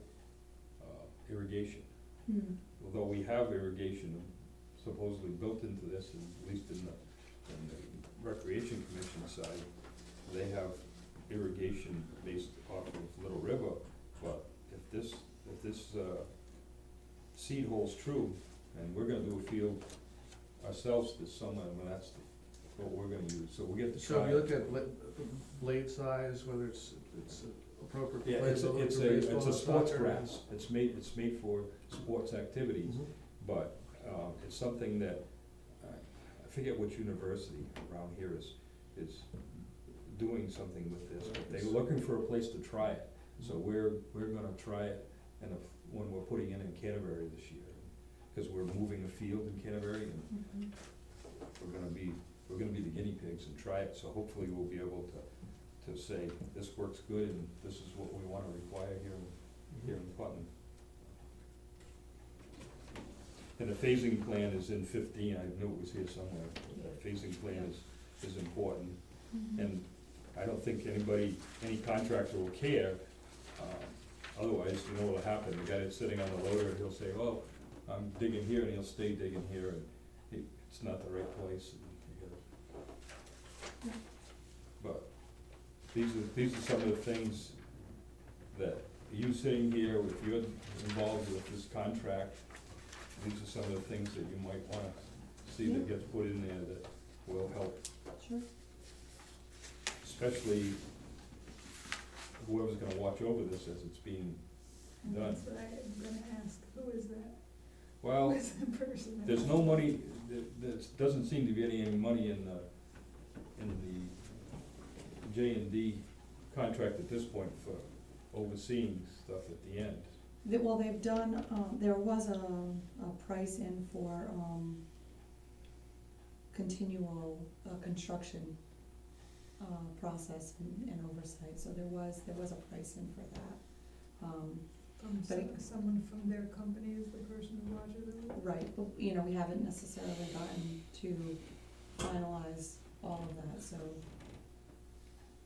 irrigation. Hmm. Although we have irrigation supposedly built into this, at least in the Recreation Commission side, they have irrigation based off of Little River, but if this seed holds true, and we're gonna do a field ourselves this summer, and that's what we're gonna use, so we get to try. So if you look at blade size, whether it's appropriate for Yeah, play, it's for a baseball, sports soccer, grass, it's made for sports activities, Mhm. but, it's something that, I forget which university around here is doing something with this, but they're looking for a place to try it, so we're gonna try it, and when we're putting in Canterbury this year, cause we're moving a field in Canterbury, and Mhm. we're gonna be the guinea pigs and try it, so hopefully we'll be able to say, this works good, and this is what we wanna require here in Putnam. And the phasing plan is in 15, I knew it was here somewhere, the phasing plan is important, and I don't think any contractor will care, otherwise, you know what'll happen, the guy that's sitting on the loader, he'll say, oh, I'm digging here, and he'll stay digging here, and it's not the right place, and you gotta. But these are some of the things that you sitting here, if you're involved with this contract, these are some of the things that you might wanna see that gets put in there that will help, Sure. especially whoever's gonna watch over this as it's being And done. that's what I'm gonna ask, who is that? Well, Who is the person? there's no money, there doesn't seem to be any money in the J&D contract at this point for overseeing stuff at the end. Well, they've done, there was a price in for, continual, construction, process and oversight, so there was a price in for that. From someone from their company is the person who watches it? Right, but, you know, we haven't necessarily gotten to finalize all of that, so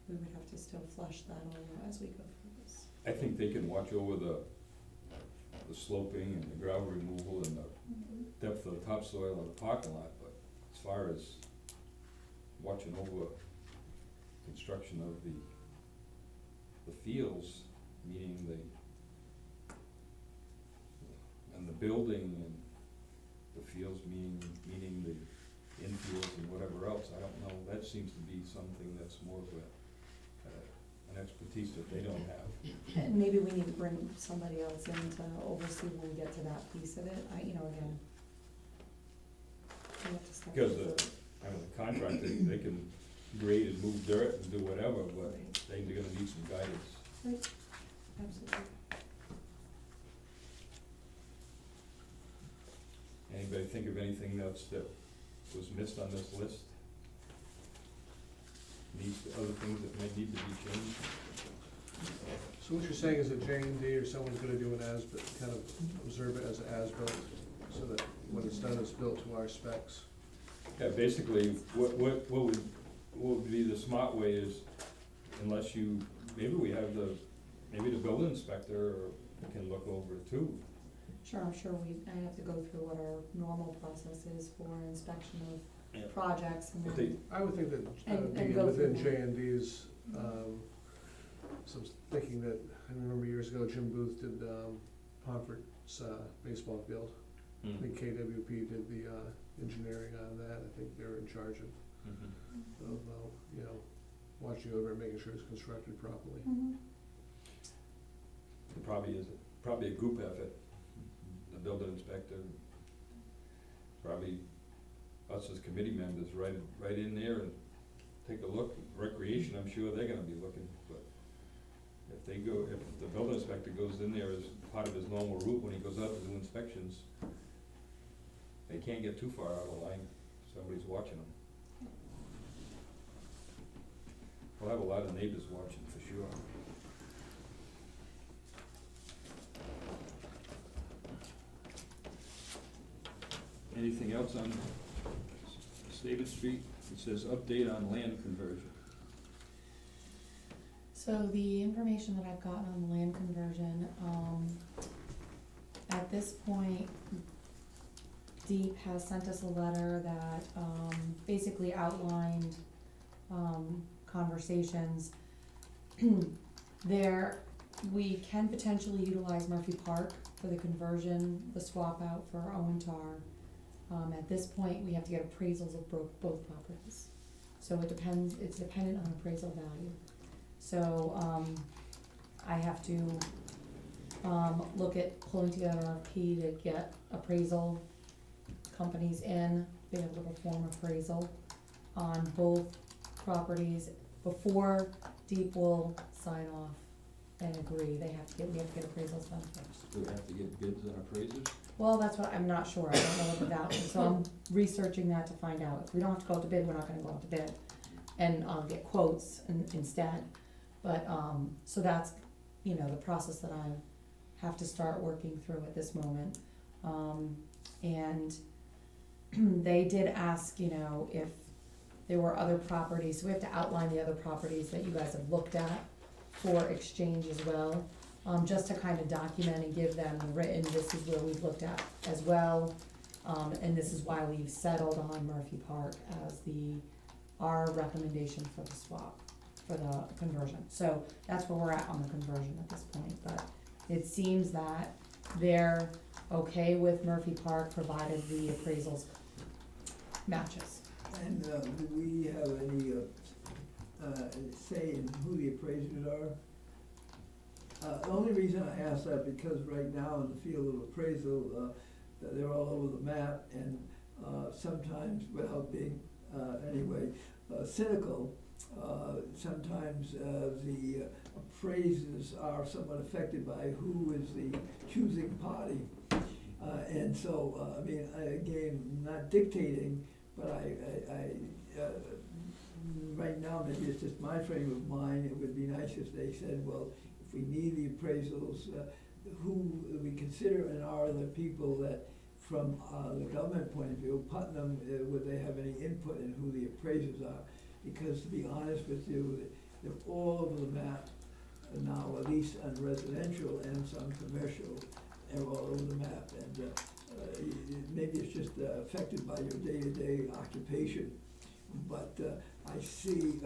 we would have to still flush that over as we go through this. I think they can watch over the sloping and the gravel removal and the depth of the topsoil in the parking lot, but as far as watching over construction of the fields, meaning and the building and the fields meaning the infields and whatever else, I don't know, that seems to be something that's more of an expertise that they don't have. And maybe we need to bring somebody else in to oversee when we get to that piece of it, again. We have to step Because through it. the contractor, they can grade and move dirt and do whatever, but they're gonna need some guidance. Right, absolutely. Anybody think of anything else that was missed on this list? Other things that might need to be changed? So what you're saying is that J&D or someone's gonna do an kind of observe it as as-built, so that when it's done, it's built to our specs. Yeah, basically, what would be the smart way is, unless maybe the building inspector can look over it too. Sure, I'm sure I have to go through what our normal process is for inspection Yeah. of projects and But then, I would think that, And being go within through that. J&D's, some thinking that, I remember years ago, Jim Booth did, Pomfret's, baseball field. I think KWP did the, engineering on that, I think they're in charge of, watching over it, making sure it's constructed properly. Mhm. It probably a group effort, the building inspector, probably us as committee members, right in there and take a look. Recreation, I'm sure they're gonna be looking, but if the building inspector goes in there as part of his normal route when he goes out to do inspections, they can't get too far out of line, somebody's watching them. We'll have a lot of neighbors watching for sure. Anything else on David Street? It says update on land conversion. So the information that I've gotten on the land conversion, at this point, Deep has sent us a letter that, basically outlined, conversations. We can potentially utilize Murphy Park for the conversion, the swap out for Owen Tar. At this point, we have to get appraisals of both properties. So it's dependent on appraisal value. So, I have to, look at pulling together an RFP to get appraisal companies in, be able to perform appraisal on both properties before Deep will sign off and agree. We have to get appraisals done first. Do we have to get bids on appraisers? Well, that's what, I'm not sure, I don't know what the value is, so I'm researching that to find out. If we don't have to go out to bid, we're not gonna go out to bid, and, get quotes instead. But, so that's, the process that I have to start working through at this moment. And they did ask, if there were other properties, so we have to outline the other properties that you guys have looked at for exchange as well, just to kind of document and give them written, this is where we've looked at as well, and this is why we've settled on Murphy Park as our recommendation for the swap, for the conversion. So that's where we're at on the conversion at this point, but it seems that they're okay with Murphy Park, provided the appraisals matches. And, do we have any, say in who the appraisers are? The only reason I ask that, because right now in the field of appraisal, they're all over the map, and, sometimes, without being, cynical, sometimes, the appraisers are somewhat affected by who is the choosing party. And so, again, not dictating, but right now, maybe it's just my frame of mind, it would be nice if they said, well, if we need the appraisals, who we consider and are the people that, from the government point of view, Putnam, would they have any input in who the appraisers are? Because to be honest with you, they're all over the map now, at least on residential and some commercial, they're all over the map. And maybe it's just affected by your day-to-day occupation, but I see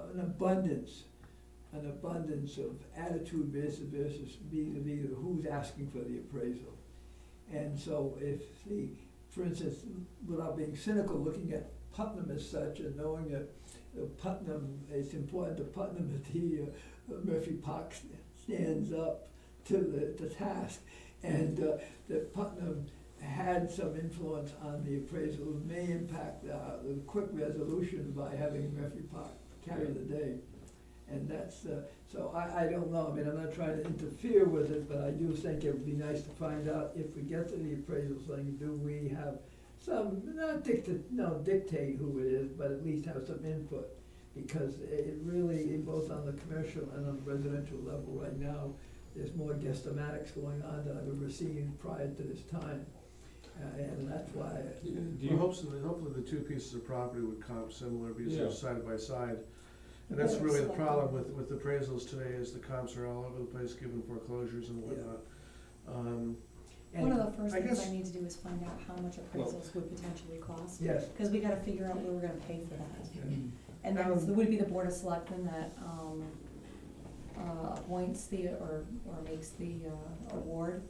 an abundance of attitude vis-a-vis who's asking for the appraisal. And so if for instance, without being cynical, looking at Putnam as such and knowing that Putnam, it's important to Putnam that the Murphy Park stands up to the task, and that Putnam had some influence on the appraisal, may impact the quick resolution by having Murphy Park carry the day. And that's, so I don't know, I'm not trying to interfere with it, but I do think it would be nice to find out if we get to the appraisal thing, do we have some, not dictate who it is, but at least have some input. Because it really, both on the commercial and on the residential level right now, there's more guesstimatics going on than I've ever seen prior to this time. And that's why. Hopefully the two pieces of property would comp similar, because they're side by side. And that's really the problem with appraisals today, is the comps are all over the place, given foreclosures and whatnot. One of the first I things guess- I need to do is find out how much appraisals would potentially cost. Yes. Cause we gotta figure out where we're gonna pay for that. And then it would be the Board of Selectmen that, appoints or makes the, award.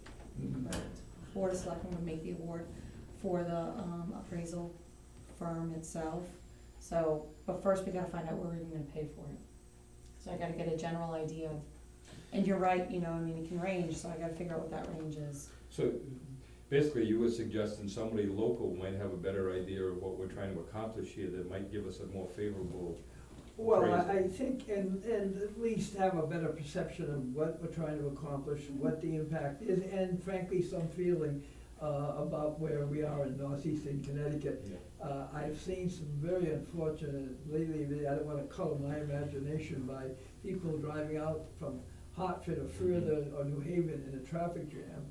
Board of Selectmen would make the award for the, appraisal firm itself. So, but first we gotta find out where we're even gonna pay for it. So I gotta get a general idea of, and you're right, it can range, so I gotta figure out what that range is. So basically, you were suggesting somebody local might have a better idea of what we're trying to accomplish here, that might give us a more favorable Well, appraisal. I think, and at least have a better perception of what we're trying to accomplish, what the impact is, and frankly, some feeling about where we are in northeastern Connecticut. Yeah. I've seen some very unfortunate, lately, I don't wanna color my imagination by people driving out from Hartford or further, or New Haven in a traffic jam,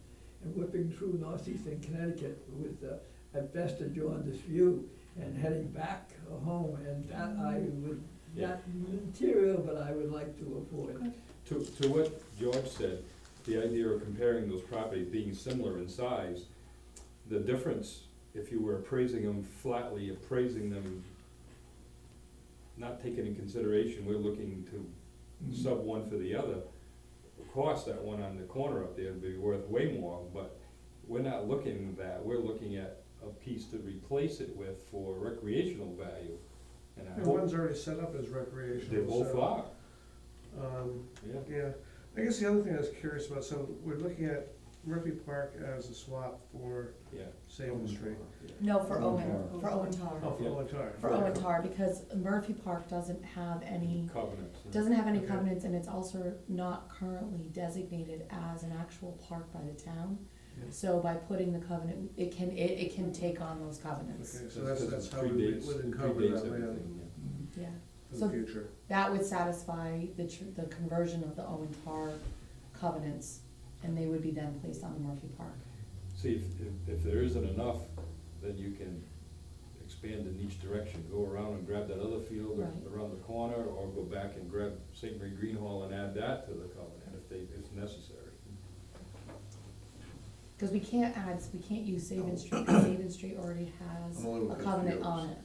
and whipping through northeastern Connecticut with, at best, a jaundiced view, and heading back home, and that I would not material, but I would like to avoid. To what George said, the idea of comparing those properties being similar in size, the difference, if you were appraising them flatly, appraising them, not taking in consideration, we're looking to sub one for the other. Of course, that one on the corner up there would be worth way more, but we're not looking at that, we're looking at a piece to replace it with for recreational value. And I And hope one's already set up as recreational. they both so, are, Yeah, yeah. I guess the other thing I was curious about, so we're looking at Murphy Park as a swap for Yeah. Savin Street. No, for Owen Owen, for Owen Tar. Oh, for Yeah. Owen Tar. For Owen Tar, because Murphy Park doesn't have any, Covenants. doesn't have any Okay. covenants, and it's also not currently designated as an actual park by the town. Yeah. So by putting the covenant, it can take on those covenants. Okay, so that's how we Predates- would encumber predates that land everything, yeah. Yeah, for So- the future. that would satisfy the conversion of the Owen Tar covenants, and they would be then placed on the Murphy Park. See, if there isn't enough, then you can expand in each direction, go around and grab that other field Right. around the corner, or go back and grab St. Mary Green Hall and add that to the covenant if necessary. Cause we can't use Savin Street, because Savin Street already has I'm a little a covenant confused. on it.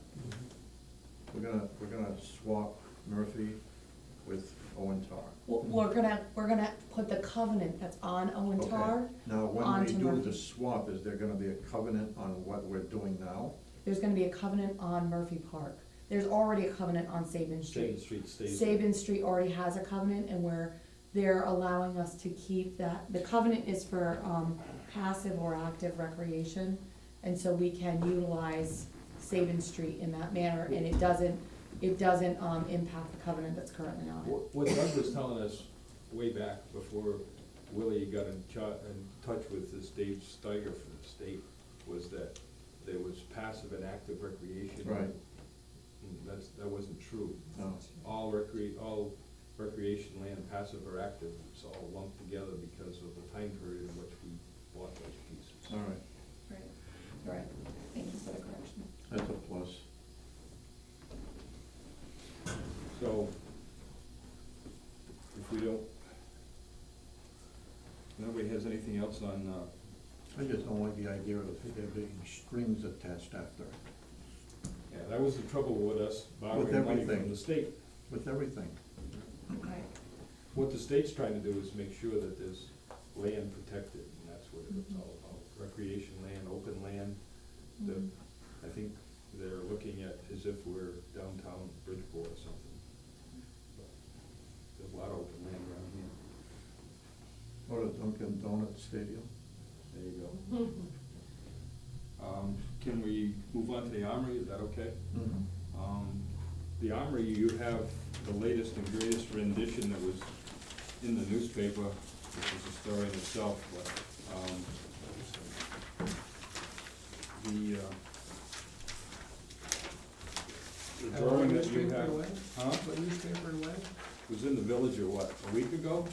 We're gonna swap Murphy with Owen Tar. Well, we're gonna put the covenant that's on Owen Okay. Tar, Now, when we onto do Murphy. the swap, is there gonna be a covenant on what we're doing now? there's gonna be a covenant on Murphy Park. There's already a covenant on Sabin State Street. Street stays. Sabin Street already has a covenant, and they're allowing us to keep that, the covenant is for, passive or active recreation, and so we can utilize Sabin Street in that manner, and it doesn't, impact the covenant that's currently on it. What Doug was telling us way back before Willie got in touch with this Dave Steiger from the state, was that there was passive and active recreation. Right. And that wasn't true. No. All recreation land, passive or active, it's all lumped together because of the time period in which we bought those pieces. All right, Right, thank you for the correction. that's a plus. So, if we don't, nobody has anything else on, I just don't like the idea of there being strings attached after, yeah, that was the trouble with us borrowing With money everything. from the state. with everything. Right. What the state's trying to do is make sure that there's land protected, and that's what it's all about. Recreation land, open land, that I think they're looking at as if we're downtown Bridgeport or something. But there's a lot of open land around here. Or a Dunkin' Donuts stadium. There you go. Can we move on to the Armory, is that okay? The Armory, you have the latest and greatest rendition that was in the newspaper, which is a story in itself, but, the drawing that you have, huh? What newspaper and when? Was in the Village, or what, a week ago?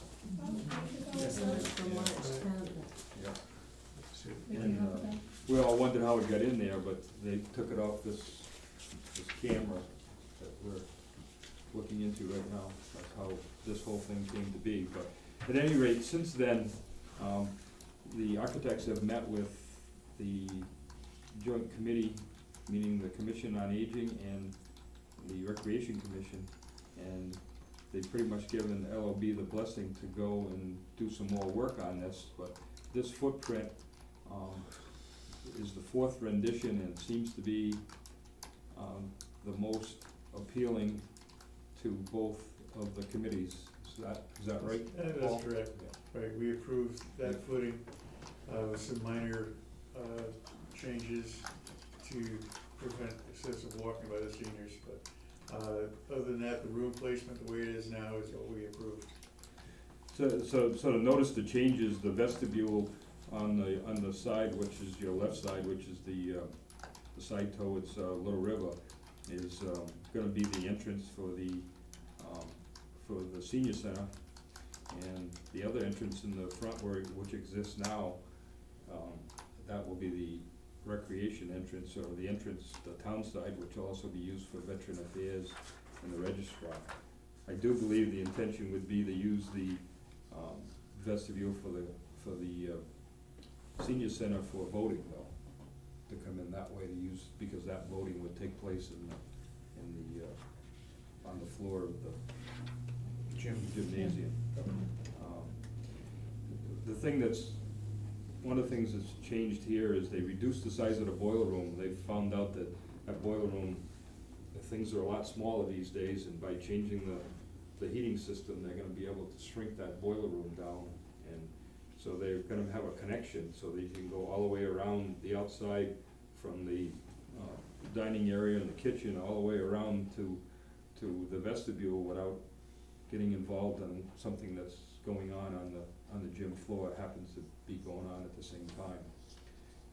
And, we all wondered how it got in there, but they took it off this camera that we're looking into right now. That's how this whole thing came to be, but at any rate, since then, the architects have met with the joint committee, meaning the Commission on Aging and the Recreation Commission, and they've pretty much given LOB the blessing to go and do some more work on this, but this footprint, is the fourth rendition and seems to be, the most appealing to both of the committees. Is that right? Paul? That's correct. Right, we approved that footing, with some minor, changes to prevent excessive walking by the seniors, but, other than that, the room placement, the way it is now, is what we approved. So to notice the changes, the vestibule on the side, which is your left side, which is the side towards Little River, is gonna be the entrance for the senior center. And the other entrance in the front which exists now, that will be the recreation entrance, or the entrance, the town side, which will also be used for veteran affairs and the registrar. I do believe the intention would be to use the vestibule for the senior center for voting though, to come in that way to use, because that voting would take place in the on the floor of the gymnasium. The thing one of the things that's changed here is they reduced the size of the boiler room. They found out that boiler room, things are a lot smaller these days, and by changing the heating system, they're gonna be able to shrink that boiler room down. And so they're gonna have a connection, so that you can go all the way around the outside from the dining area and the kitchen, all the way around to the vestibule without getting involved in something that's going on the gym floor. It happens to be going on at the same time.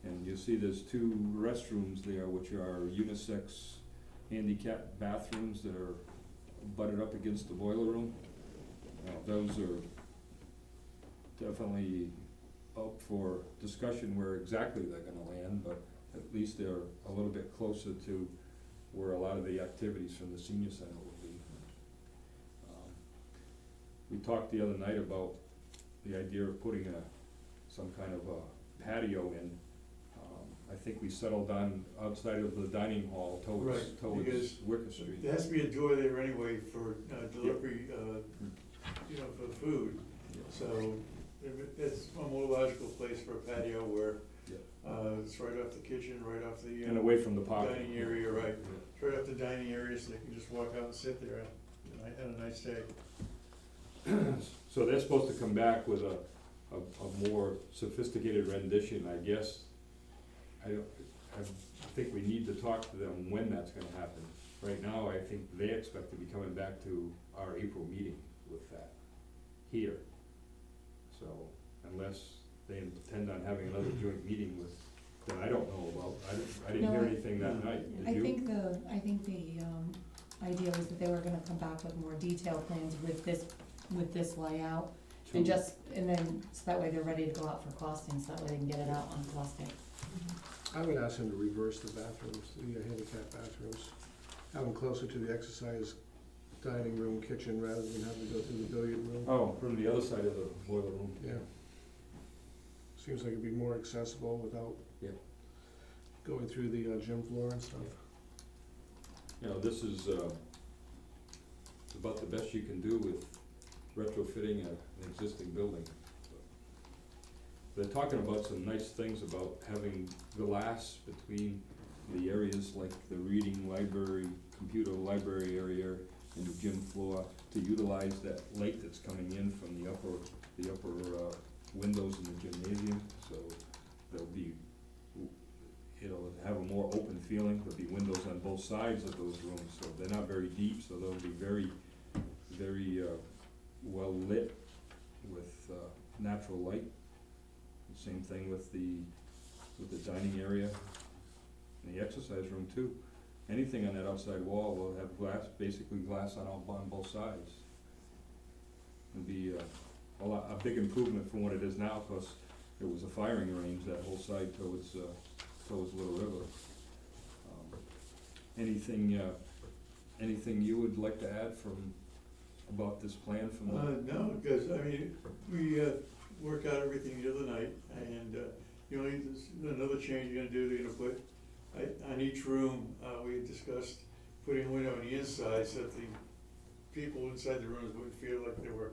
And you see there's 2 restrooms there, which are unisex handicap bathrooms that are butted up against the boiler room. Those are definitely up for discussion where exactly they're gonna land, but at least they're a little bit closer to where a lot of the activities from the senior center will be. We talked the other night about the idea of putting some kind of a patio in. I think we settled on outside of the dining hall towards because Wicker Street. There has to be a door there anyway for delivery, you know, for food. So it's a more logical place for a patio where it's right off the kitchen, right off the And away from the park. dining area, right? It's right off the dining area, so they can just walk out and sit there on a nice day. So they're supposed to come back with a more sophisticated rendition, I guess. I think we need to talk to them when that's gonna happen. Right now, I think they expect to be coming back to our April meeting with that here. So unless they intend on having another joint meeting with, that I don't know about, I didn't hear No, anything that night, I did you? think the idea was that they were gonna come back with more detailed plans with this layout. And then, so that way they're ready to go out for costing, so that way they can get it out on costing. I would ask him to reverse the bathrooms, the handicap bathrooms, have them closer to the exercise dining room, kitchen, rather than having to go through the billiard room. Oh, from the other side of the boiler room. Yeah. Seems like it'd be more accessible without going through the gym floor and stuff. You know, this is about the best you can do with retrofitting an existing building. They're talking about some nice things about having glass between the areas like the reading library, computer library area and the gym floor to utilize that light that's coming in from the upper windows in the gymnasium. So there'll be, it'll have a more open feeling. There'll be windows on both sides of those rooms, so they're not very deep, so they'll be very, very well lit with natural light. Same thing with the dining area and the exercise room too. Anything on that outside wall will have glass, basically glass on both sides. It'll be a big improvement from what it is now, because it was a firing range, that whole side towards Little River. Anything you would like to add about this plan from the? No, because, I mean, we worked out everything the other night, and there's another change you're gonna do, they're gonna put, on each room, we had discussed putting a window on the inside, so that the people inside the rooms wouldn't feel like they were,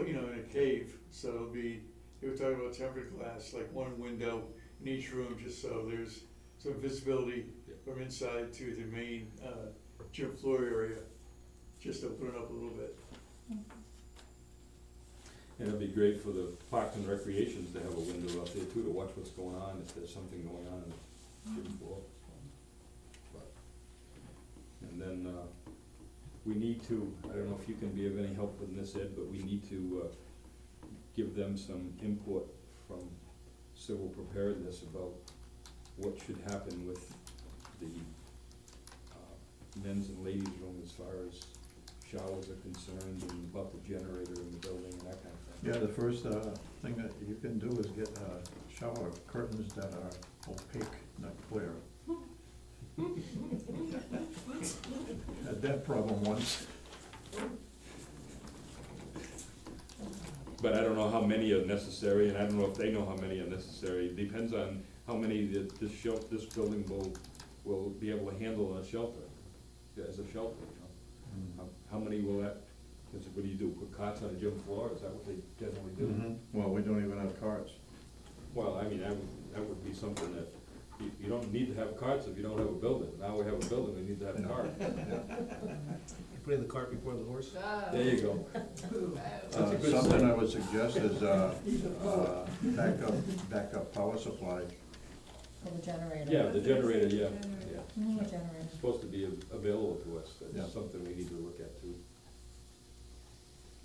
in a cave. So it'll be, they were talking about tempered glass, like one window in each room, just so there's some visibility from inside to the main gym floor area, just to open it up a little bit. And it'd be great for the Parks and Recreations to have a window up there too, to watch what's going on, if there's something going on in the gym floor. And then, we need to, I don't know if you can be of any help with this, Ed, but we need to, give them some input from civil preparedness about what should happen with the, men's and ladies' room as far as showers are concerned, and about the generator in the building and that kind of thing. Yeah, the first thing that you can do is get shower curtains that are opaque, not clear. had that problem once. But I don't know how many are necessary, and I don't know if they know how many are necessary. It depends on how many this building will be able to handle a shelter, as a shelter, you know? How many will that, what do you do, put cots on a gym floor, is that what they generally do? Well, we don't even have carts. Well, I mean, that would be something that, you don't need to have carts if you don't have a building. Now we have a building, we need to have Yeah. carts. You're putting the cart before the horse? There you go. That's a good Something sign. I would suggest is, backup power supply. For the generator. Yeah, the generator, yeah, yeah. The generator. It's supposed to be available to us, Yeah. that's something we need to look at too.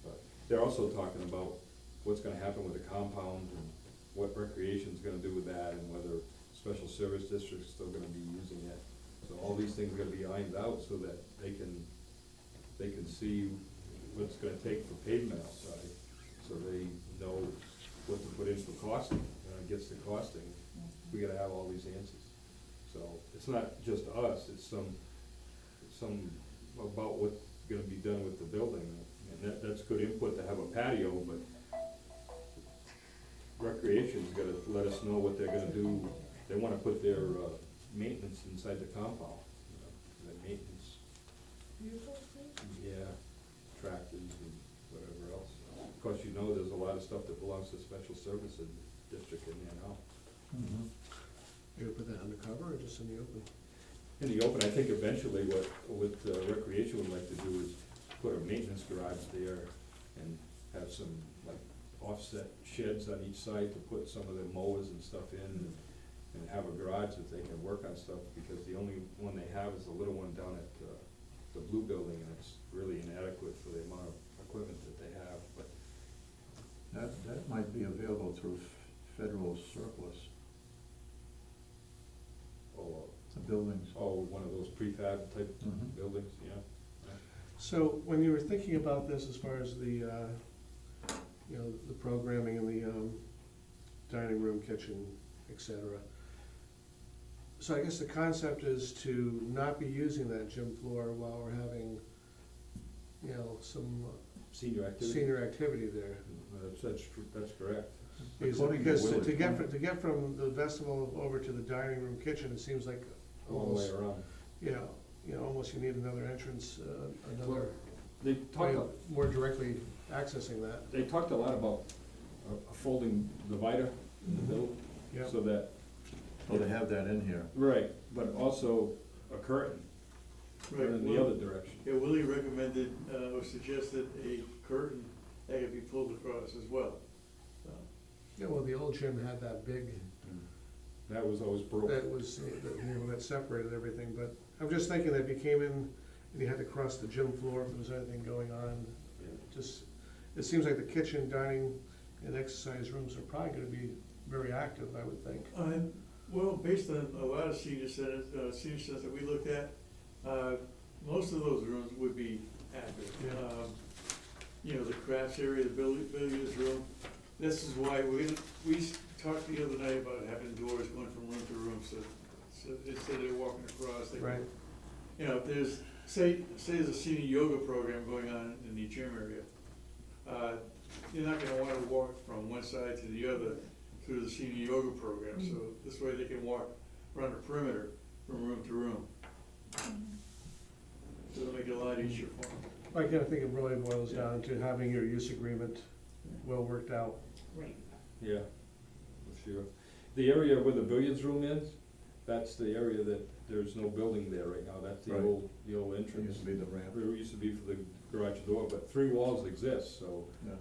But they're also talking about what's gonna happen with the compound and what recreation's gonna do with that and whether special service district's still gonna be using it. So all these things are gonna be ironed out so that they can see what's gonna take for pavement outside, so they know what to put in for costing. When it gets to costing, we gotta have all these answers. So it's not just us, it's some about what's gonna be done with the building. And that's good input to have a patio, but recreation's gotta let us know what they're gonna do. They wanna put their, maintenance inside the compound, you know, the maintenance, yeah, tractors and whatever else. Of course, you know, there's a lot of stuff that belongs to special services district in there now. You gonna put that undercover or just in the open? In the open, I think eventually what recreation would like to do is put a maintenance garage there and have some like offset sheds on each side to put some of the mowers and stuff in, and have a garage that they can work on stuff, because the only one they have is the little one down at the blue building, and it's really inadequate for the amount of equipment that they have, but. That might be available through federal surplus, the buildings. One of those prefab type Mhm. buildings, yeah. So when you were thinking about this as far as the, you know, the programming in the dining room, kitchen, et cetera. So I guess the concept is to not be using that gym floor while we're having, you know, some Senior activity. senior activity there. That's correct. According to Because Willard, to get from the vestibule over to the dining room, kitchen, it seems like Long way almost, around. you know, almost you need another entrance, another They way talked, of more directly accessing that. they talked a lot about a folding divider in the middle, Yeah. so that, Oh, they have that in here. right, but also a curtain Right, in the Will- other direction. Yeah, Willie recommended, or suggested a curtain that could be pulled across as well. So, Yeah, well, the old gym had that big, That was always broke. that was, you know, that separated everything, but I'm just thinking that if you came in and you had to cross the gym floor, if there was anything going on, just, it seems like the kitchen, dining, and exercise rooms are probably gonna be very active, I would think. Well, based on a lot of senior centers that we looked at, most of those rooms would be active. Yeah. You know, the crafts area, the billiards room, this is why we talked the other night about having doors going from room to room, so instead of walking across, they can. Right. You know, if there's, say there's a senior yoga program going on in the gym area, you're not gonna wanna walk from one side to the other through the senior yoga program, so this way they can walk around the perimeter from room to room. So it'll make it a lot easier for them. I kinda think it really boils down to having your use agreement well worked out. Right. Yeah, for sure. The area where the billiards room is, that's the area that there's no building there right now, that's the Right. the old It entrance. used to be the ramp. It used to be for the garage door, but 3 walls exist, so, Yeah.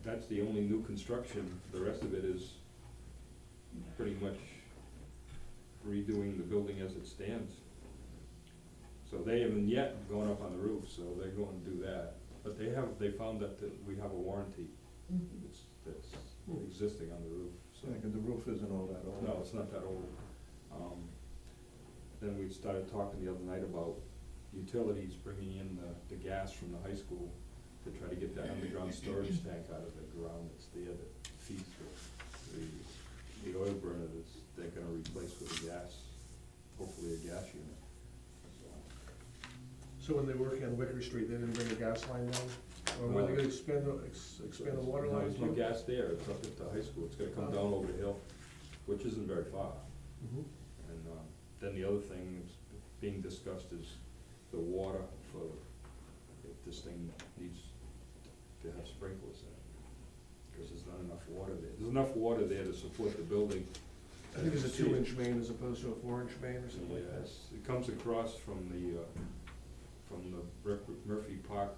that's the only new construction. The rest of it is pretty much redoing the building as it stands. So they haven't yet gone up on the roof, so they're going to do that. But they found that we have a warranty that's existing on the roof, so. Yeah, 'cause the roof isn't all that old. No, it's not that old. Then we started talking the other night about utilities bringing in the gas from the high school to try to get that underground storage tank out of the ground that's there that feeds the oil burner that's they're gonna replace with a gas, hopefully a gas unit. So when they were working on Wicker Street, they didn't bring the gas line down? Or were they gonna expand the water No, line there's no too? gas there, it's up at the high school, it's gonna come down over the hill, which isn't very far. Mhm. And, then the other thing that's being discussed is the water for, if this thing needs to have sprinklers in it. Because there's not enough water there. There's enough water there to support the building. I think it's a 2-inch main as opposed to a 4-inch main or something like that. Yes, it comes across from the Murphy Park,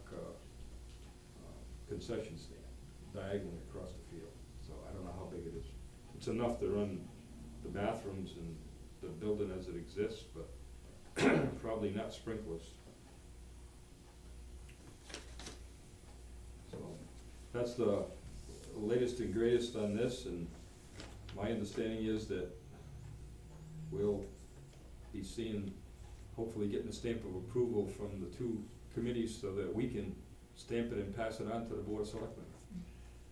concession stand, diagonally across the field. So I don't know how big it is. It's enough to run the bathrooms and the building as it exists, but probably not sprinklers. So that's the latest and greatest on this, and my understanding is that we'll be seeing, hopefully getting a stamp of approval from the two committees so that we can stamp it and pass it on to the Board of Selectmen.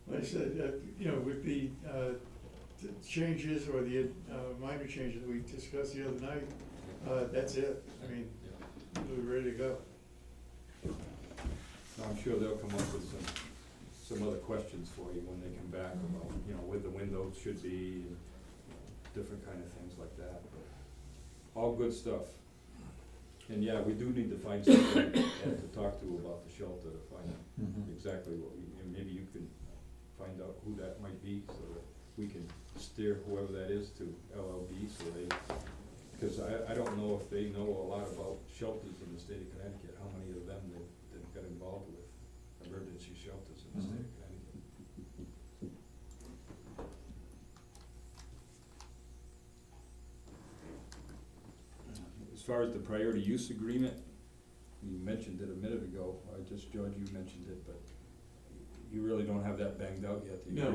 Like I said, you know, with the changes or the minor changes we discussed the other night, that's it. I mean, we're ready to go. Now, I'm sure they'll come up with some other questions for you when they come back about, you know, where the windows should be, and different kind of things like that, but all good stuff. And yeah, we do need to find somebody to talk to about the shelter, to find out exactly what we, and maybe you can find out who that might be, so that we can steer whoever that is to LLB, so they, because I don't know if they know a lot about shelters in the state of Connecticut, how many of them they've got involved with emergency shelters in the state of Connecticut. As far as the priority use agreement, you mentioned it a minute ago, George, you mentioned it, but you really don't have that banged out yet, do you? No,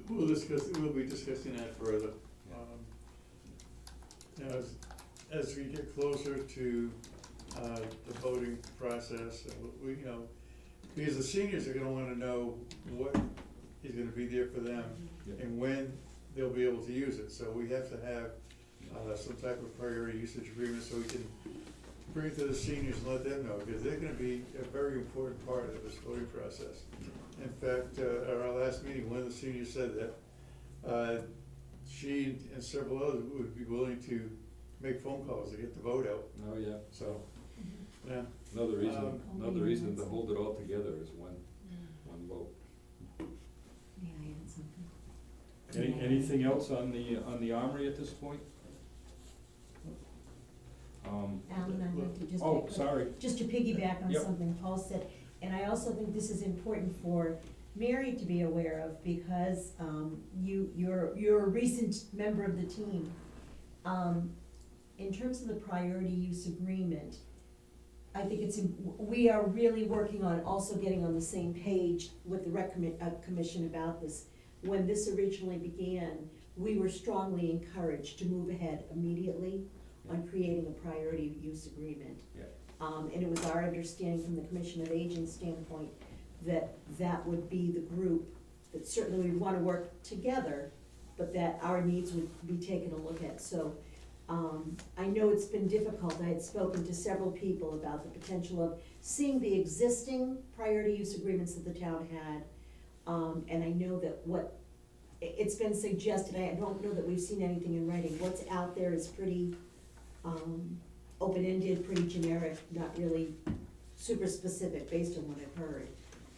we'll be discussing that further. You know, as we get closer to, the voting process, we, you know, because the seniors are gonna wanna know what is gonna be there for them Yeah. and when they'll be able to use it, so we have to have, some type of priority usage agreement so we can bring it to the seniors and let them know, because they're gonna be a very important part of this voting process. In fact, at our last meeting, one of the seniors said that, she and several others would be willing to make phone calls to get the vote out, Oh, yeah, so, yeah. another reason to hold it all together is one vote. May I add something? Anything else on the Armory at this point? Alan, I'd like to just. Oh, sorry. Just to piggyback on Yep. something Paul said, and I also think this is important for Mary to be aware of, because, you're a recent member of the team. In terms of the priority use agreement, I think we are really working on also getting on the same page with the commission about this. When this originally began, we were strongly encouraged to move ahead immediately on creating a priority use agreement. Yeah. And it was our understanding from the Commission of Aging standpoint that that would be the group that certainly we'd wanna work together, but that our needs would be taken a look at. So, I know it's been difficult. I had spoken to several people about the potential of seeing the existing priority use agreements that the town had. And I know that it's been suggested, I don't know that we've seen anything in writing. What's out there is pretty, open-ended, pretty generic, not really super specific based on what I've heard.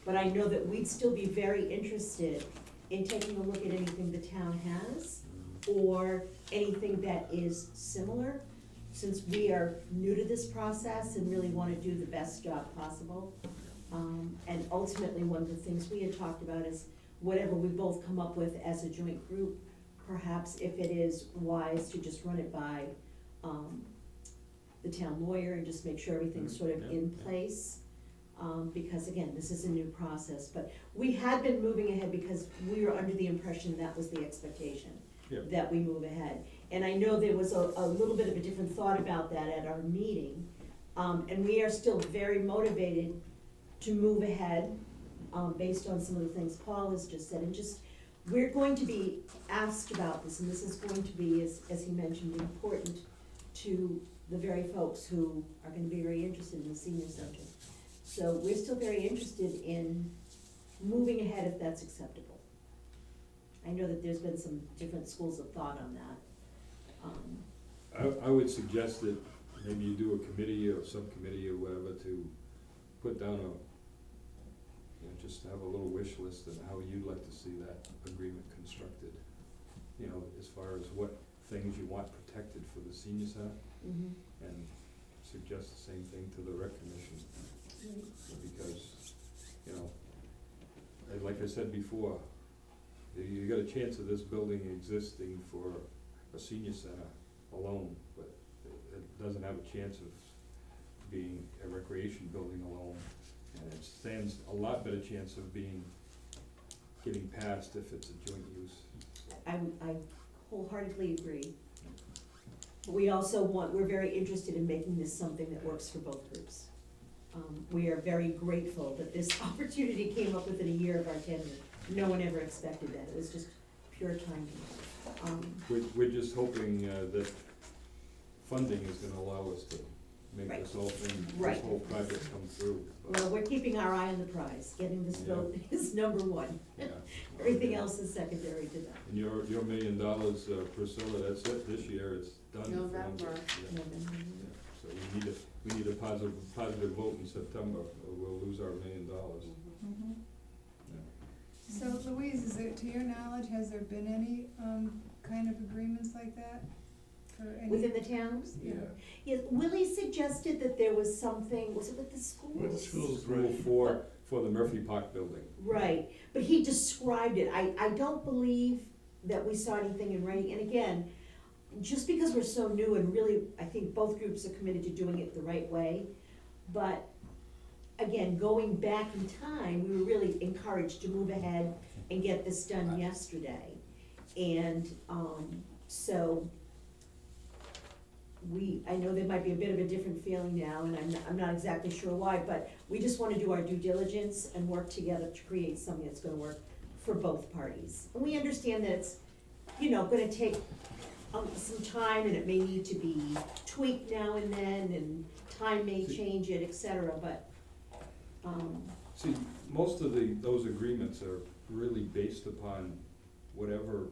But I know that we'd still be very interested in taking a look at anything the town has, or anything that is similar, since we are new to this process and really wanna do the best job possible. And ultimately, one of the things we had talked about is whatever we both come up with as a joint group, perhaps if it is wise to just run it by, the town lawyer and just make sure everything's sort of in place. Because again, this is a new process, but we had been moving ahead because we were under the impression that was the expectation. Yep. That we move ahead. And I know there was a little bit of a different thought about that at our meeting. And we are still very motivated to move ahead, based on some of the things Paul has just said. And we're going to be asked about this, and this is going to be, as he mentioned, important to the very folks who are gonna be very interested in the senior center. So we're still very interested in moving ahead if that's acceptable. I know that there's been some different schools of thought on that. I would suggest that maybe you do a committee or subcommittee or whatever to put down just have a little wish list of how you'd like to see that agreement constructed. As far as what things you want protected for the senior center, Mhm. and suggest the same thing to the rec commission. Because, like I said before, you got a chance of this building existing for a senior center alone, but it doesn't have a chance of being a recreation building alone. And it stands a lot better chance of getting passed if it's a joint use. I wholeheartedly agree. But we also we're very interested in making this something that works for both groups. We are very grateful that this opportunity came up within a year of our tenure. No one ever expected that, it was just pure timing. We're just hoping that funding is gonna allow us to make Right. this whole thing, Right. this whole project come through. Well, we're keeping our eye on the prize, getting this Yeah. vote is number one. Yeah. Everything else is secondary to that. And your $1 million, Priscilla, that's it this year, it's done. November. Yeah. So we need a positive vote in September, or we'll lose our $1 million. Mhm. Yeah. So Louise, to your knowledge, has there been any, kind of agreements like that for any? Within the towns? Yeah. Yes, Willie suggested that there was something, was it with the schools? With the schools, Rule right. for the Murphy Park building. Right, but he described it, I don't believe that we saw anything in writing, and again, just because we're so new and really, I think both groups are committed to doing it the right way, but again, going back in time, we were really encouraged to move ahead and get this done yesterday. And, so, I know there might be a bit of a different feeling now, and I'm not exactly sure why, but we just wanna do our due diligence and work together to create something that's gonna work for both parties. And we understand that it's, gonna take some time, and it may need to be tweaked now and then, and time may change it, et cetera, but, See, most of those agreements are really based upon whatever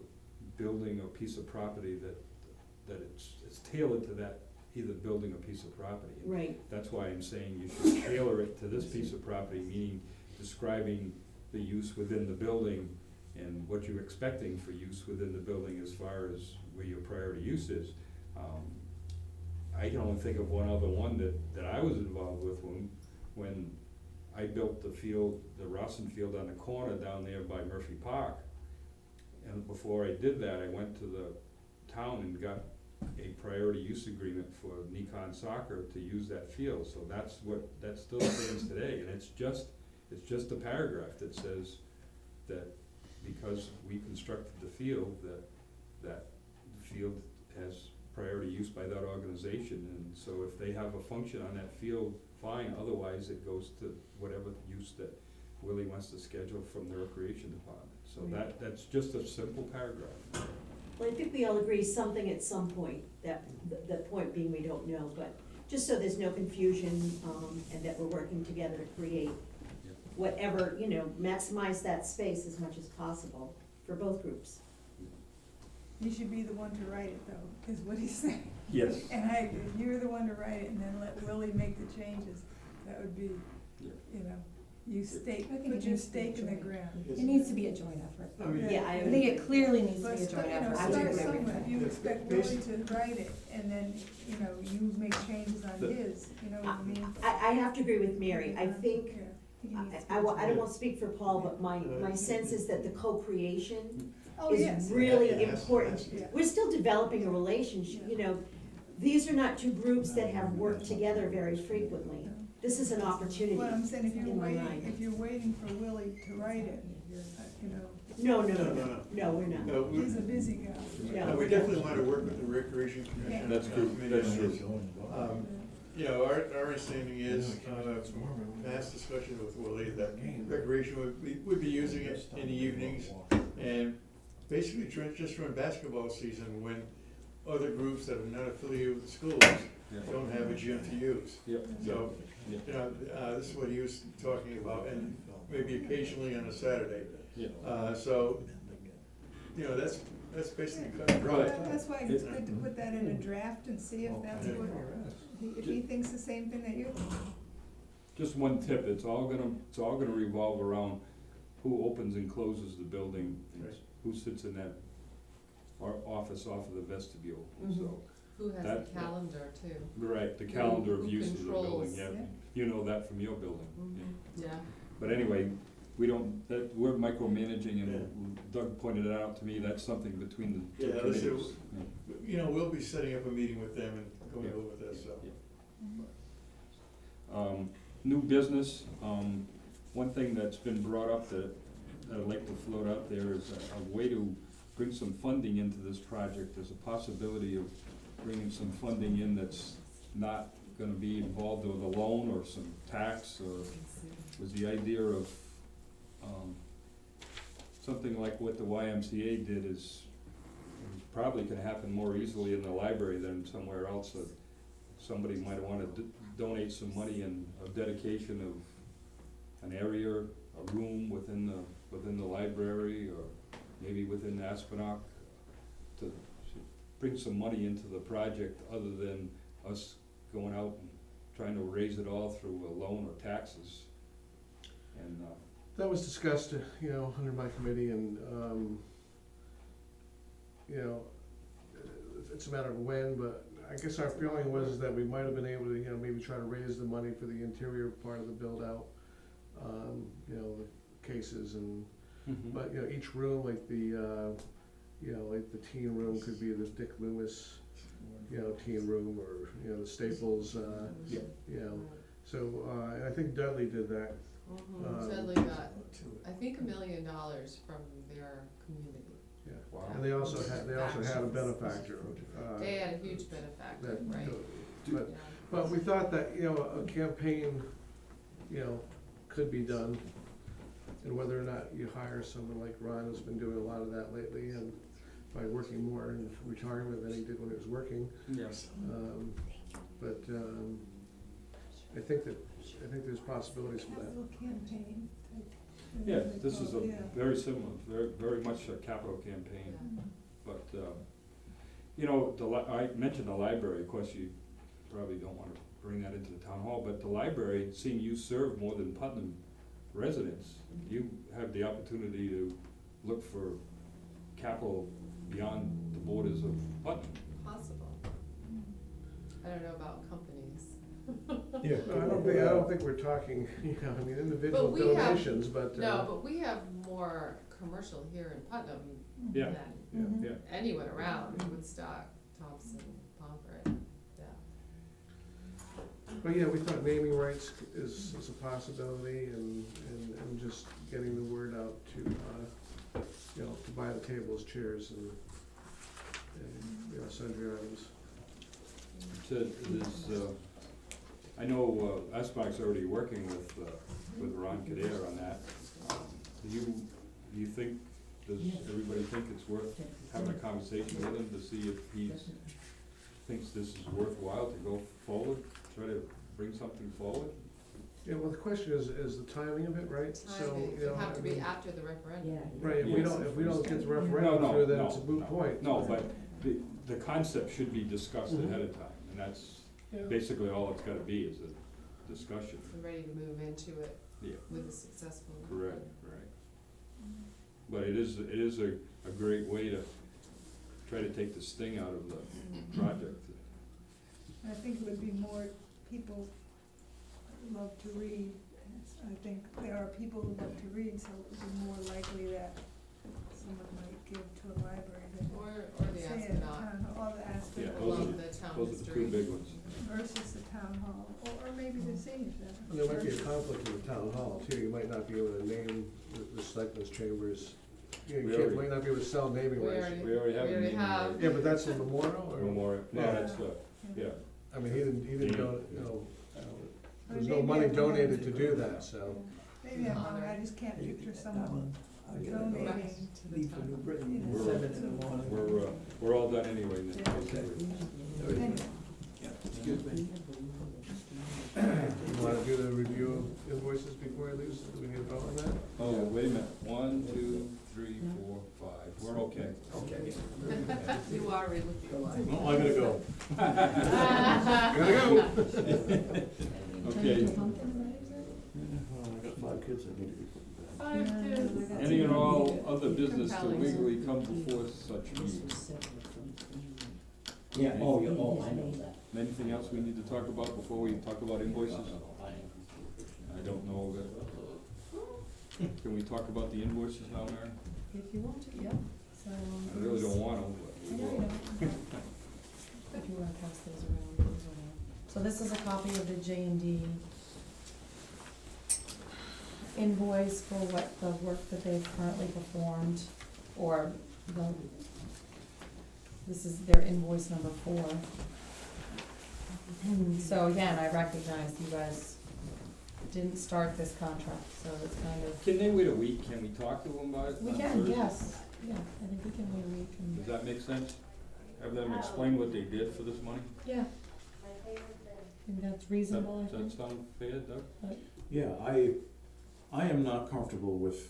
building or piece of property that it's tailored to that, either building or piece of property. And right, that's why I'm saying you should tailor it to this piece of property, meaning describing the use within the building and what you're expecting for use within the building as far as where your priority use is. I can only think of one other one that I was involved with when I built the field, the Rawson field on the corner down there by Murphy Park. And before I did that, I went to the town and got a priority use agreement for Nikon Soccer to use that field. So that still stands today, and it's just a paragraph that says that because we constructed the field, that the field has priority use by that organization, and so if they have a function on that field, fine, otherwise it goes to whatever use that Willie wants to schedule from the recreation department. So that's just a simple paragraph. well, I think we all agree something at some point, the point being we don't know, but just so there's no confusion, and that we're working together to create whatever, maximize that space as much as possible for both groups. You should be the one to write it though, is what he's saying. Yes. And I agree, you're the one to write it and then let Willie make the changes. That would be, you stake, I think put it your needs to be stake in the joint. ground. It needs to be a joint effort. I mean, Yeah, I think it clearly needs to But be a joint start, effort. I start agree. somewhere, you Yeah, expect Willie to write it and then, you make changes on his, you know what I mean? I have to agree with Mary, I think, Yeah. I don't want to speak for Paul, but my sense is that the co-creation Oh, is yes. really Yes. important. Yeah. We're still developing a relationship, these are not two groups that have worked together very frequently. This is an opportunity. What I'm saying, in my mind. if you're waiting for Willie to write it, No, No, we're not. No, we, he's a busy guy. Yeah. no, we definitely want to work with the Recreation Commission. That's true, committee that's on true. this. Our understanding is, past discussion with Willie, that Recreation would be using it in the evenings, and basically just during basketball season, when other groups that are not affiliated with the schools Yeah. don't have a gym to use. Yep. So, Yeah. you know, this is what he was talking about, and maybe occasionally on a Saturday. Yeah. So, you know, that's basically cut and dry. That's why it's good to put that in a draft and see if that's what, if he thinks the same thing that you think. Just one tip, it's all gonna revolve around who opens and closes the building, and Right. who sits in that office off of the vestibule, Mhm. so. Who has That- the calendar too? Right, the calendar of Who use of the building, controls, yeah, yeah. you know that from your building. Mm-hmm. yeah. Yeah. But anyway, we don't, we're micromanaging, Yeah. and Doug pointed it out to me, that's something between the two Yeah, let's committees. do- You know, we'll be setting up a meeting with them and going Yeah. over this, so. New business, one thing that's been brought up that I'd like to float out there is a way to bring some funding into this project. There's a possibility of bringing some funding in that's not gonna be involved with a loan or some tax, or was the idea of, something like what the YMCA did is probably can happen more easily in the library than somewhere else. Somebody might wanna donate some money in a dedication of an area, a room within the library, or maybe within Aspinock, to bring some money into the project other than us going out and trying to raise it all through a loan or taxes. And, That was discussed, you know, under my committee, and, you know, it's a matter of when, but I guess our feeling was that we might have been able to, you know, maybe try to raise the money for the interior part of the build-out, you know, the cases and, but, you know, each room, like the, you know, like the teen room could be the Dick Loomis, you know, teen room, or, you know, the Staples, Yeah. you know, so, and I think Dudley did that. Dudley got, I think, $1 million from their community. Yeah, Wow. and they also had a benefactor. They had a huge benefactor, that- right? But, Yeah. but we thought that, you know, a campaign, you know, could be done. And whether or not you hire someone like Ron, who's been doing a lot of that lately, and by working more in retirement than he did when he was working. Yes. But, I think there's possibilities for that. Capital campaign type. Yeah, this is Yeah. very similar, very much a capital campaign, Yeah. but, you know, I mentioned the library, of course, you probably don't wanna bring that into the town hall, but the library, seeing you serve more than Putnam residents, you have the opportunity to look for capital beyond the borders of Putnam. Possible. I don't know about companies. Yeah. I don't think we're talking, you know, I mean, individual But we have- donations, but, No, but we have more commercial here in Putnam Yeah. than Yeah, anywhere around, Woodstock, Thompson, Pomfret, yeah. but yeah, we thought naming rights is a possibility, and just getting the word out to, you know, to buy the tables, chairs, and, you know, sundry items. So there's, I know, Aspac's already working with Ron Kader on that. Do you think, does everybody think it's worth having a conversation with him to see if he thinks this is worthwhile to go forward, try to bring something forward? Yeah, well, the question is the timing of it, right? So, Timing, you know, it'd have to I be mean, after the referendum. right, if we don't get the No, referendum through, then it's a moot no, point. No, but the concept should be discussed ahead of time, and that's Yeah. basically all it's gotta be, is a discussion. We're ready to move into it Yeah, with a successful. correct, right. But it is a great way to try to take the sting out of the project. I think it would be more people love to read. I think there are people who love to read, so it would be more likely that someone might give to a library than Or the say at a astronaut, town, or the Yeah, astronaut those are- along the town Those are the two history. big ones. versus the town hall, or maybe the senior center. And there might be a conflict in the town hall too, you might not be able to name the Selectmen's Chambers, you know, We you can't, already- might not be able to sell naming We rights. already, We already have a naming have. right. Yeah, but that's in memorial, or? Memorial, no, Yeah. that's, yeah, I mean, he didn't, Yeah. go, you know, there's no Maybe money I'm wrong. donated to do that, so. Maybe I'm wrong, I just can't picture someone I gotta go donating. leave for New Britain at We're- 7 in the morning. We're all done anyway, Nick. Okay. Excuse me. You wanna do the review of invoices before I leave, do we need to vote on that? Oh, wait a minute, 1, 2, 3, 4, 5, we're okay. Okay. You are really looking like. Well, I gotta go. Gotta go. Okay, I got 5 kids that need to be put Five kids. any and all other business to Compelling. legally come before such meetings? Yeah, oh, yeah, oh, I know that. Anything else we need to talk about before we talk about invoices? I don't know that. Can we talk about the invoices now, Mary? If you want to, yeah, so. I really don't want to, I but we know you will. don't. If you wanna pass those around, those around. So this is a copy of the J&D invoice for what the work that they've currently performed, or this is their invoice number 4. So again, I recognize you guys didn't start this contract, so it's kind of, Can they wait a week? Can we talk to them about it we on can, Thursday? yes, yeah, I think we can wait a week and. Does that make sense? Have them explain what they did for this money? Yeah. I think that's reasonable, I Does think. that sound fair, Doug? Yeah, I am not comfortable with,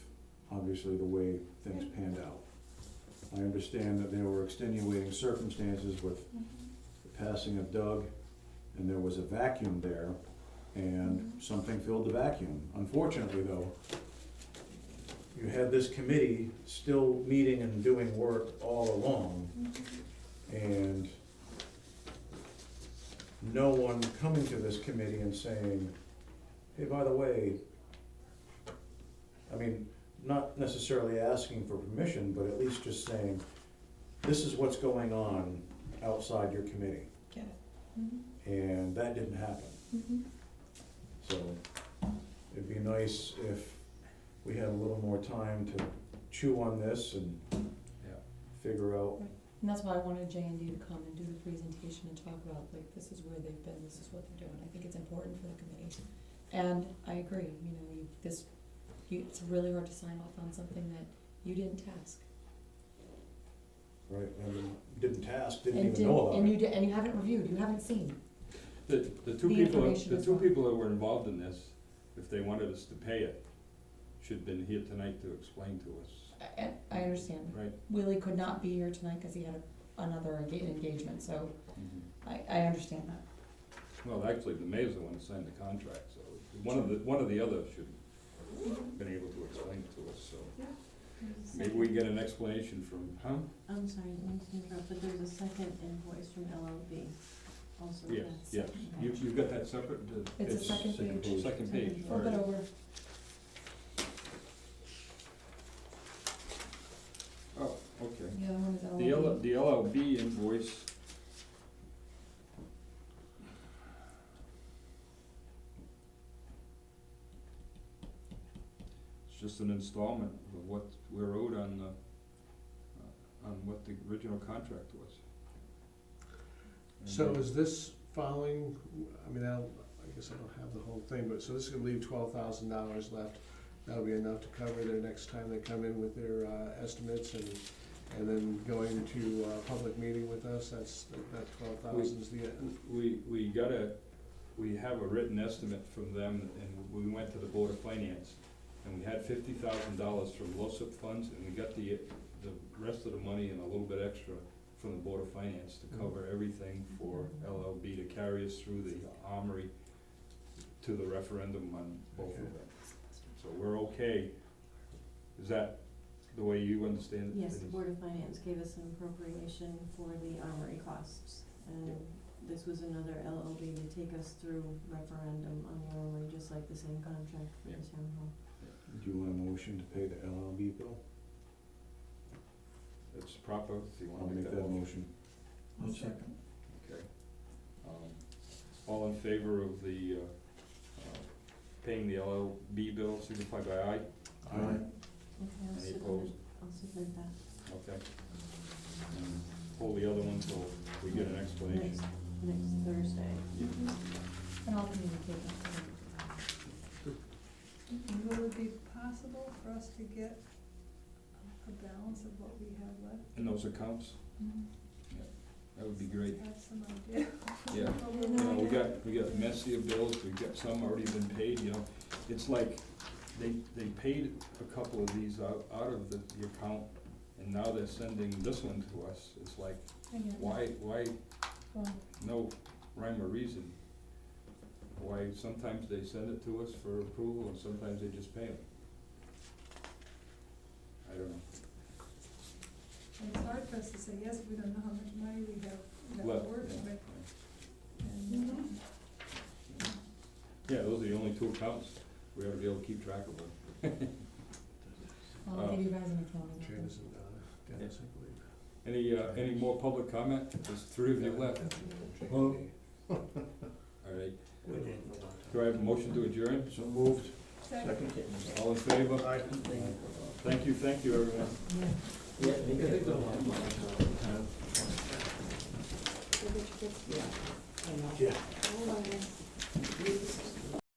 obviously, the way things panned out. I understand that there were extenuating circumstances with the passing of Doug, and there was a vacuum there, and something filled the vacuum. Unfortunately, though, you had this committee still meeting and doing work all along, and no one coming to this committee and saying, hey, by the way, I mean, not necessarily asking for permission, but at least just saying, this is what's going on outside your committee. Get it. And that didn't happen. So it'd be nice if we had a little more time to chew on this and Yeah. figure out. And that's why I wanted J&D to come and do the presentation and talk about, like, this is where they've been, this is what they're doing. I think it's important for the committee. And I agree, you know, it's really hard to sign off on something that you didn't task. Right, and didn't task, didn't And even know about and it. you and you haven't reviewed, you haven't seen. The two The people, information the as two well. people that were involved in this, if they wanted us to pay it, should have been here tonight to explain to us, I understand. right? Willie could not be here tonight because he had another engagement, so I understand that. Well, actually, the mayor's the one who signed the contract, so one of the others should have been able to explain it to us, so. Maybe we get an explanation from, I'm sorry, I didn't mean to interrupt, but there's a second invoice from LLB also. Yes, that's yes. separate. You've got that separate? It's a second page. Second page, all Flip it right. over. Oh, okay. The other one is LLB. The LLB invoice. It's just an installment of what we're owed on what the original contract was. And So then- is this following, I mean, I guess I don't have the whole thing, but so this is gonna leave $12,000 left. That'll be enough to cover their next time they come in with their estimates and then going to public meeting with us, that 12,000 is the, We have a written estimate from them, and we went to the Board of Finance, and we had $50,000 from LoSiP funds, and we got the rest of the money and a little bit extra from the Board of Finance to cover everything for LLB to carry us through the Armory to the referendum on both of them. So we're okay. Is that the way you understand it? Yes, the Denise? Board of Finance gave us an appropriation for the armory costs, and this was another LLB to take us through referendum on the armory, just like the same contract for the Yeah. town hall. Do you want a motion to pay the LLB bill? It's proper, if you I'll wanna make that motion. I'll second. Okay. All in favor of the, paying the LLB bill, signify by aye. Aye. Okay, Any opposed? I'll submit that Okay. And hold the other one till we get an explanation. next Thursday. And I'll communicate that to them. And will it be possible for us to get a balance of what we have left. in those accounts, that would be great. Have some idea. Yeah, you know, we got messier bills, we've got some already been paid, you know. It's like, they paid a couple of these out of the account, and now they're sending this one to us. It's like, I get it. why, Well, no rhyme or reason. Why sometimes they send it to us for approval, and sometimes they just pay them. I don't know. And it's hard for us to say yes, we don't know how much money we have Left, working yeah. with. And, Yeah, those are the only two accounts we ought to be able to keep track of them. I'll give you guys an account. Janice and Dennis, I believe. Any more public comment? There's three of you left. Well, All right. Do I have a motion to adjourn? So moved. second, All in favor? Aye. Thank you, everyone. yeah, they could go on. Yeah. Yeah.